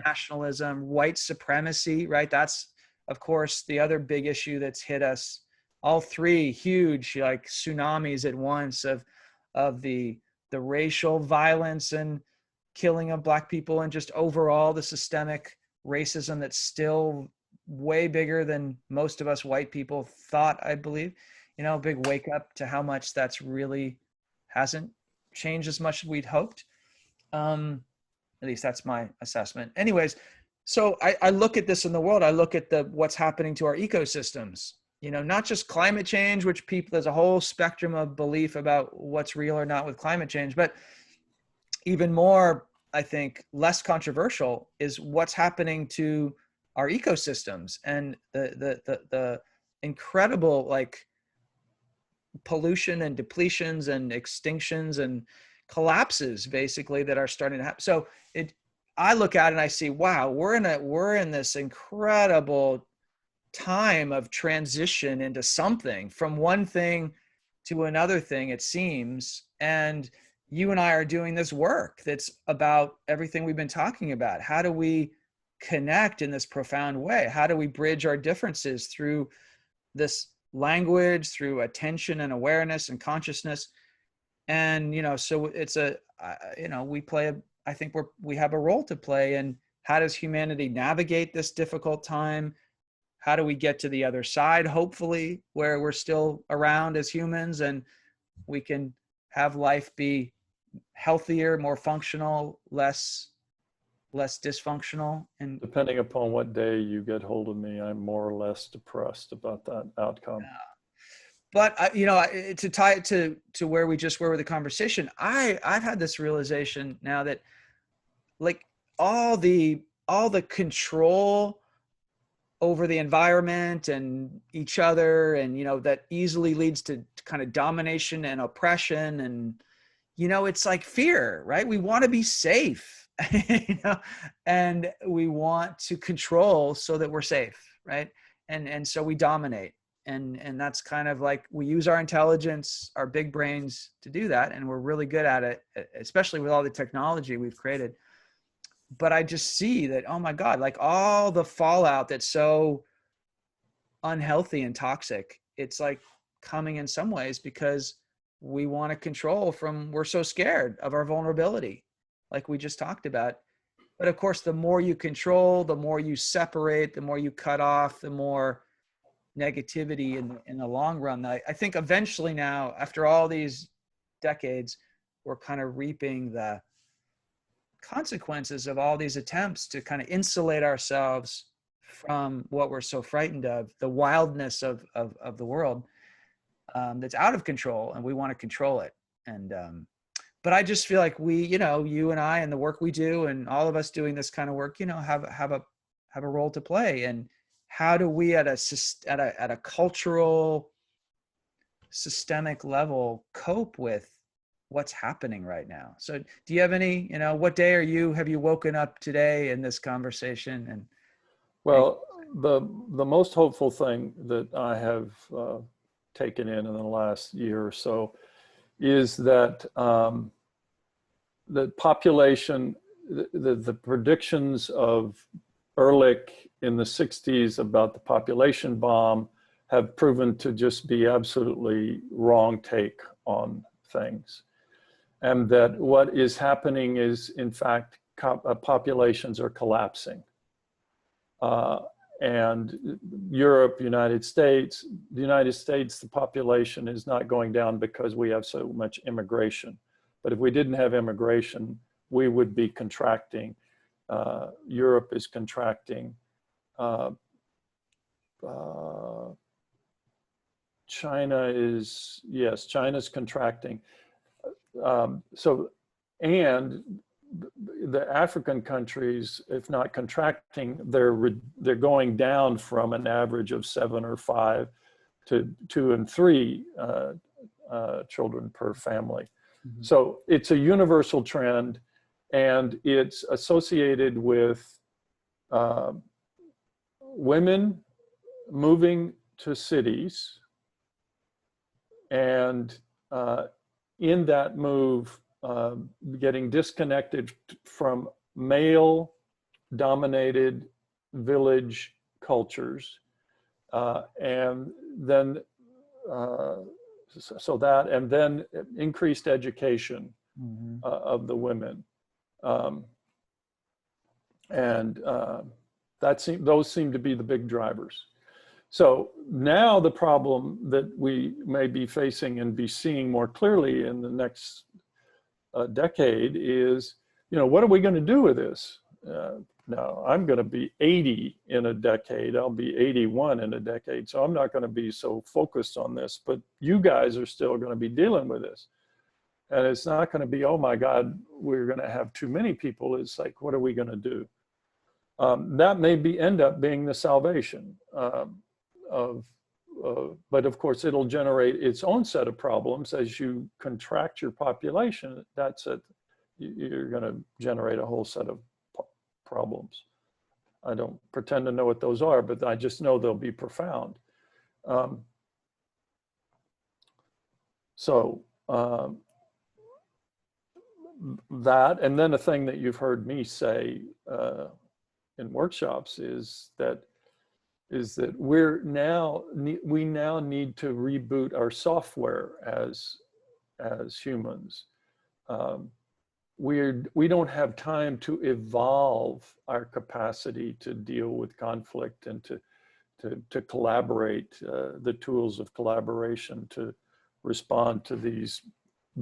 nationalism, white supremacy, right? That's, of course, the other big issue that's hit us. All three huge, like, tsunamis at once of the racial violence and killing of Black people, and just overall the systemic racism that's still way bigger than most of us white people thought, I believe. Big wake up to how much that's really hasn't changed as much as we'd hoped. At least that's my assessment. Anyways, so I look at this in the world. I look at what's happening to our ecosystems, not just climate change, which there's a whole spectrum of belief about what's real or not with climate change, but even more, I think, less controversial is what's happening to our ecosystems and the incredible, like, pollution and depletions and extinctions and collapses basically that are starting to happen. So I look at it and I see, wow, we're in this incredible time of transition into something, from one thing to another thing, it seems. And you and I are doing this work that's about everything we've been talking about. How do we connect in this profound way? How do we bridge our differences through this language, through attention and awareness and consciousness? And, so it's I think we have a role to play. And how does humanity navigate this difficult time? How do we get to the other side, hopefully, where we're still around as humans and we can have life be healthier, more functional, less dysfunctional? And depending upon what day you get hold of me, I'm more or less depressed about that outcome. But to tie it to where we just were with the conversation, I've had this realization now that, like, all the control over the environment and each other, and that easily leads to kind of domination and oppression, and it's like fear, right? We want to be safe, and we want to control so that we're safe, right? And so we dominate. And that's kind of like, we use our intelligence, our big brains to do that. And we're really good at it, especially with all the technology we've created. But I just see that, oh my God, like all the fallout that's so unhealthy and toxic, it's like coming in some ways because we want to control we're so scared of our vulnerability, like we just talked about. But of course, the more you control, the more you separate, the more you cut off, the more negativity in the long run. I think eventually now, after all these decades, we're kind of reaping the consequences of all these attempts to kind of insulate ourselves from what we're so frightened of, the wildness of the world that's out of control, and we want to control it. And but I just feel like we, you and I, and the work we do, and all of us doing this kind of work, have a role to play. And how do we at a cultural, systemic level cope with what's happening right now? So do you have any, what day have you woken up today in this conversation? And well, the most hopeful thing that I have taken in the last year or so is that the population, the predictions of Ehrlich in the 60s about the population bomb have proven to just be absolutely wrong take on things. And that what is happening is, in fact, populations are collapsing. And Europe, the United States, the population is not going down because we have so much immigration. But if we didn't have immigration, we would be contracting. Europe is contracting. China's contracting. And the African countries, if not contracting, they're going down from an average of 7 or 5 to 2 and 3 children per family. Mm-hmm. So it's a universal trend, and it's associated with women moving to cities, and in that move, getting disconnected from male-dominated village cultures, and then and then increased education mm-hmm. Of the women, those seem to be the big drivers. So now the problem that we may be facing and be seeing more clearly in the next decade is, what are we going to do with this? Now, I'm going to be 80 in a decade. I'll be 81 in a decade. So I'm not going to be so focused on this, but you guys are still going to be dealing with this. And it's not going to be, oh my God, we're going to have too many people. It's like, what are we going to do? That may end up being the salvation of but of course it'll generate its own set of problems as you contract your population. That's it. You're going to generate a whole set of problems. I don't pretend to know what those are, but I just know they'll be profound. That, and then a thing that you've heard me say in workshops is that we now need to reboot our software as humans. We don't have time to evolve our capacity to deal with conflict and to collaborate, the tools of collaboration to respond to these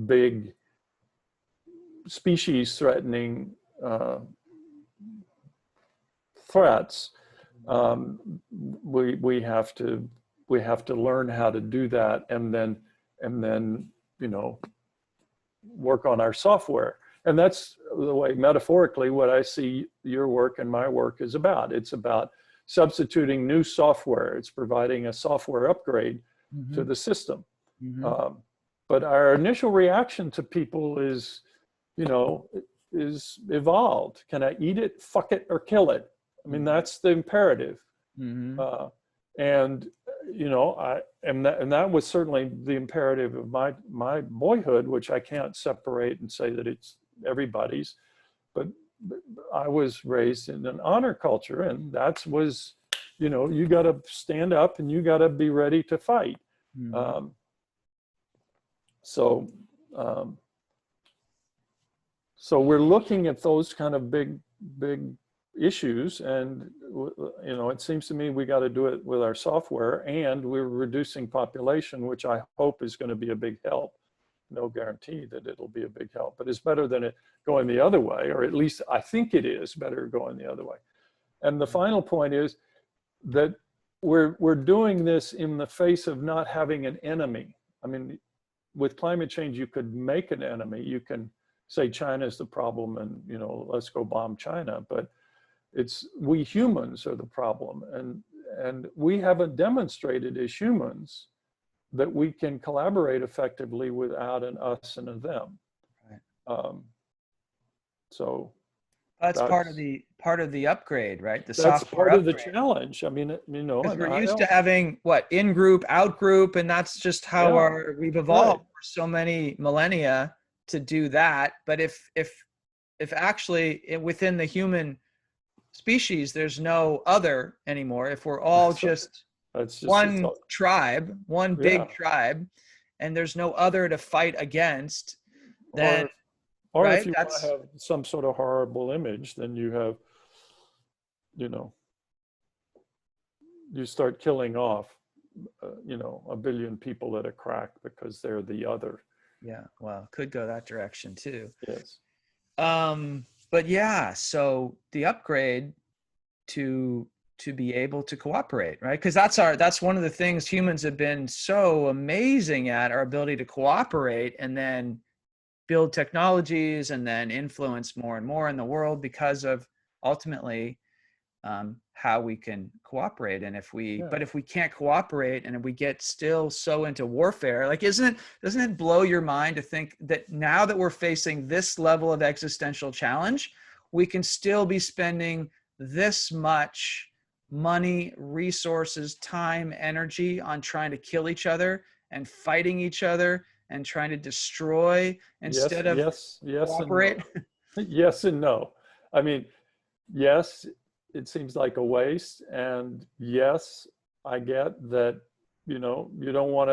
big species threatening threats. We have to learn how to do that, and then work on our software. And that's the way, metaphorically, what I see your work and my work is about. It's about substituting new software. It's providing a software upgrade to the system. But our initial reaction to people is evolved. Can I eat it, fuck it, or kill it? I mean, that's the imperative. And that was certainly the imperative of my boyhood, which I can't separate and say that it's everybody's, but I was raised in an honor culture, and you got to stand up and you got to be ready to fight. So we're looking at those kind of big issues, and it seems to me we got to do it with our software, and we're reducing population, which I hope is going to be a big help. No guarantee that it'll be a big help, but it's better than it going the other way, or at least I think it is better going the other way. And the final point is that we're doing this in the face of not having an enemy. I mean, with climate change, you could make an enemy. You can say China's the problem and, let's go bomb China, but we humans are the problem. And we haven't demonstrated as humans that we can collaborate effectively without an us and a them. Right. So that's part of the upgrade, right? The that's software part upgrade. Of the challenge. I mean, because we're used to having in group, out group, and that's just how we've evolved for so many millennia to do that. But if actually within the human species there's no other anymore, if we're all just one tribe, one big tribe, and there's no other to fight against, then or if you want to have some sort of horrible image, then you have, you start killing off, 1 billion people at a crack because they're the other. Yeah, well, could go that direction too. Yes. But yeah, so the upgrade to be able to cooperate, right? Because that's one of the things humans have been so amazing at, our ability to cooperate and then build technologies and then influence more and more in the world because of ultimately how we can cooperate. And but if we can't cooperate and if we get still so into warfare, like doesn't it blow your mind to think that now that we're facing this level of existential challenge, we can still be spending this much money, resources, time, energy on trying to kill each other and fighting each other and trying to destroy instead of cooperate? And no. Yes and no. I mean, yes, it seems like a waste, and yes, I get that. You don't want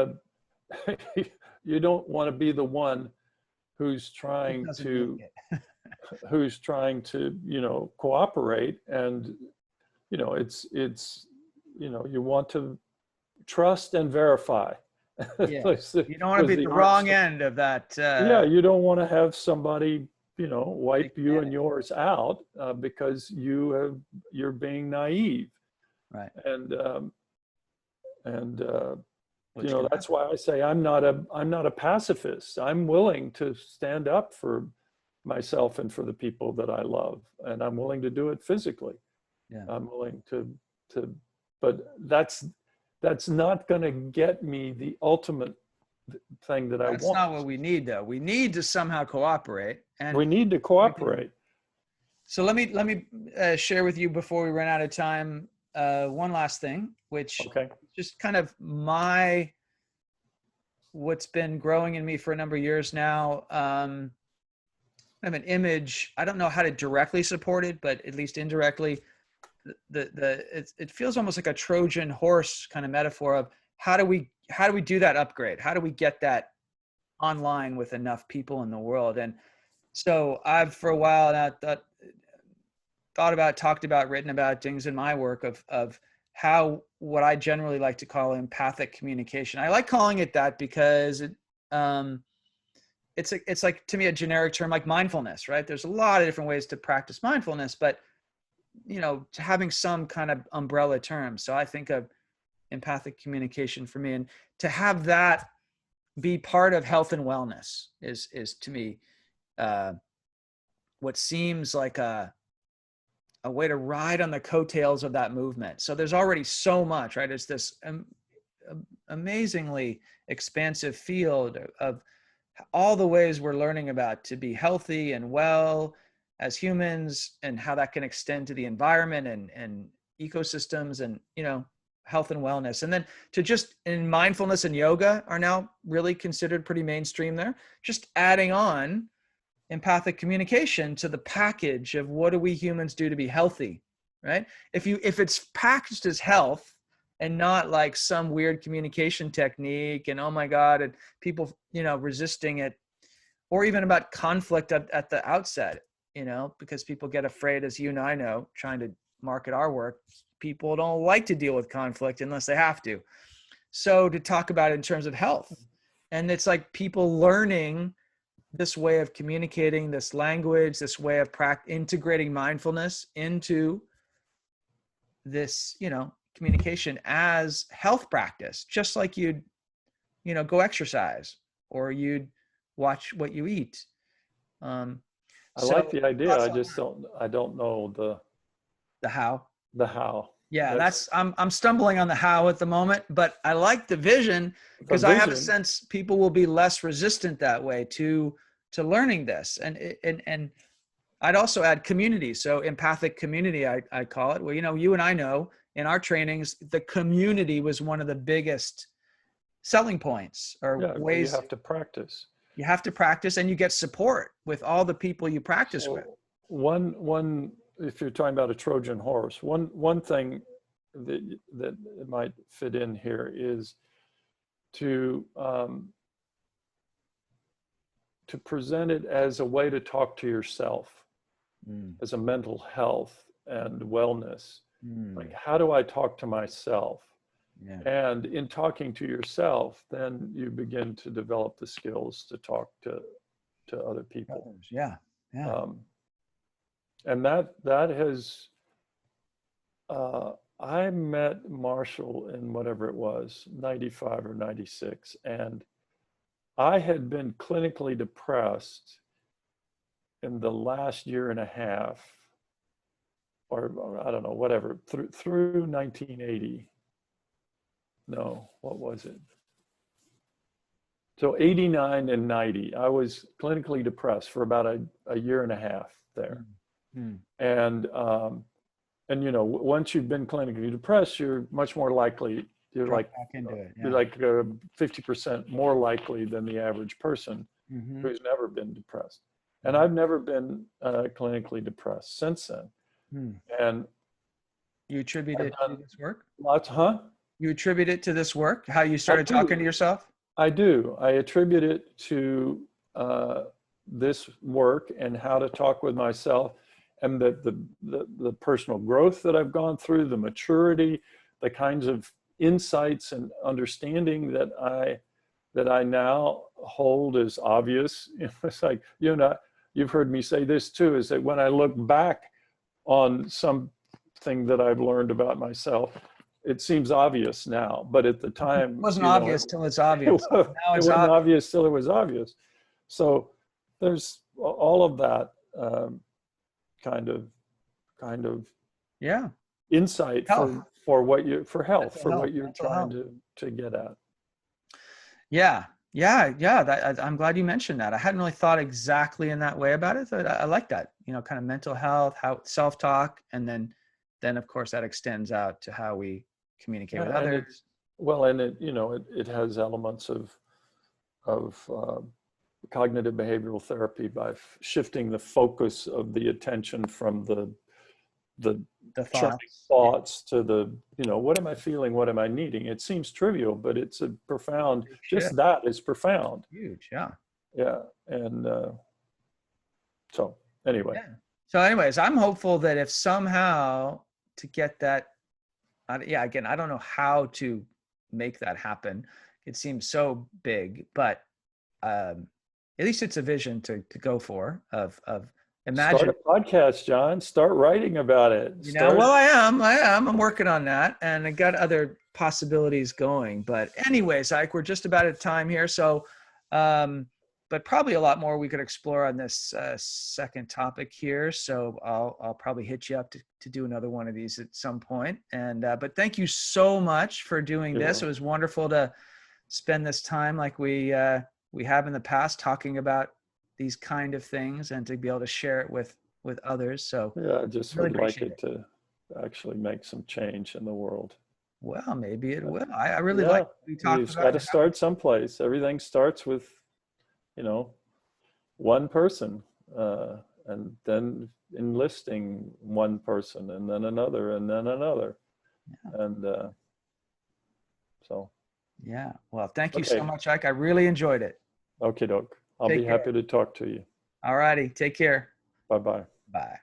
to be the one who's trying to cooperate, and you want to trust and verify. Yeah. You don't want to be the wrong end of that. You don't want to have somebody wipe you and yours out because you're being naive. Right. And that's why I say I'm not a pacifist. I'm willing to stand up for myself and for the people that I love, and I'm willing to do it physically. Yeah. I'm willing to but that's that's not going to get me the ultimate thing that I That's want. not what we need, though. We need to somehow cooperate. And We need to cooperate. so let me share with you before we run out of time one last thing, which Okay. just kind of what's been growing in me for a number of years now. I have an image. I don't know how to directly support it, but at least indirectly, it feels almost like a Trojan horse kind of metaphor of how do we do that upgrade? How do we get that online with enough people in the world? And so I've for a while now thought about, talked about, written about things in my work of how what I generally like to call empathic communication. I like calling it that because it's like, to me, a generic term like mindfulness, right? There's a lot of different ways to practice mindfulness, but having some kind of umbrella term. So I think of empathic communication for me, and to have that be part of health and wellness is to me what seems like a way to ride on the coattails of that movement. So there's already so much, right? It's this amazingly expansive field of all the ways we're learning about to be healthy and well as humans, and how that can extend to the environment and ecosystems and, health and wellness. And then to just, in mindfulness and yoga are now really considered pretty mainstream there, just adding on empathic communication to the package of what do we humans do to be healthy, right? If it's packaged as health and not like some weird communication technique and, oh my God, and people, resisting it, or even about conflict at the outset, because people get afraid, as you and I know, trying to market our work, people don't like to deal with conflict unless they have to. So to talk about it in terms of health, and it's like people learning this way of communicating, this language, this way of integrating mindfulness into this, communication as health practice, just like you'd, go exercise or you'd watch what you eat. I like the idea. I don't know the how. The how. Yeah, I'm stumbling on the how at the moment, but I like the vision because I have a sense people will be less resistant that way to learning this. And I'd also add community. So empathic community, I call it. Well, you and I know in our trainings, the community was one of the biggest selling points or ways. You have to practice. You have to practice, and you get support with all the people you practice with. One, if you're talking about a Trojan horse, one thing that might fit in here is to present it as a way to talk to yourself, as a mental health and wellness. Like, how do I talk to myself? Yeah. And in talking to yourself, then you begin to develop the skills to talk to other people. Yeah. Yeah. And that has, I met Marshall in whatever it was, 95 or 96. And I had been clinically depressed in the last year and a half, or I don't know, whatever, through 1980. No, what was it? So 89 and 90, I was clinically depressed for about a year and a half there. And once you've been clinically depressed, you're much more likely, you're like 50% more likely than the average person who's never been depressed. And I've never been clinically depressed since then. And you attribute it to this work? You attribute it to this work? How you started talking to yourself? I do. I attribute it to this work and how to talk with myself, and the personal growth that I've gone through, the maturity, the kinds of insights and understanding that I now hold as obvious. It's like, you've heard me say this too, is that when I look back on something that I've learned about myself, it seems obvious now, but at the time it wasn't obvious till it's obvious. Now it wasn't obvious till it was obvious. So there's all of that kind of yeah. insight Health. for what you, for health, Mental for health. what you're Mental trying health. to get at. Yeah. Yeah. I'm glad you mentioned that. I hadn't really thought exactly in that way about it, but I like that, kind of mental health, how self-talk, and then of course that extends out to how we communicate with And others. it's, well, and it has elements of cognitive behavioral therapy by shifting the focus of the attention from the The churning thoughts. Yeah. thoughts to the, what am I feeling? What am I needing? It seems trivial, but it's a profound, Big just shift. that is profound. Huge. Yeah. Yeah. And so anyway, Yeah. So anyways, I'm hopeful that if somehow to get that, again, I don't know how to make that happen. It seems so big, but at least it's a vision to go for of start imagine. a podcast, John. Start writing about it. Start. Well, I'm working on that, and I got other possibilities going. But anyways, Ike, we're just about at time here. So, but probably a lot more we could explore on this second topic here. So I'll probably hit you up to do another one of these at some point. And but thank you so much for doing this. It was wonderful to spend this time like we have in the past, talking about these kind of things, and to be able to share it with others. So Yeah, I just really would like appreciate it it. to actually make some change in the world. Well, maybe it will. I really like Yeah, what we talked you've about. got to start someplace. Everything starts with, you know, one person, and then enlisting one person, and then another, and then another. Yeah. And so, Yeah. Well, thank you so okay, much, Ike. I really enjoyed it. okay, doke. I'll be Take care. happy to talk to you. All righty. Take care. Bye bye. Bye.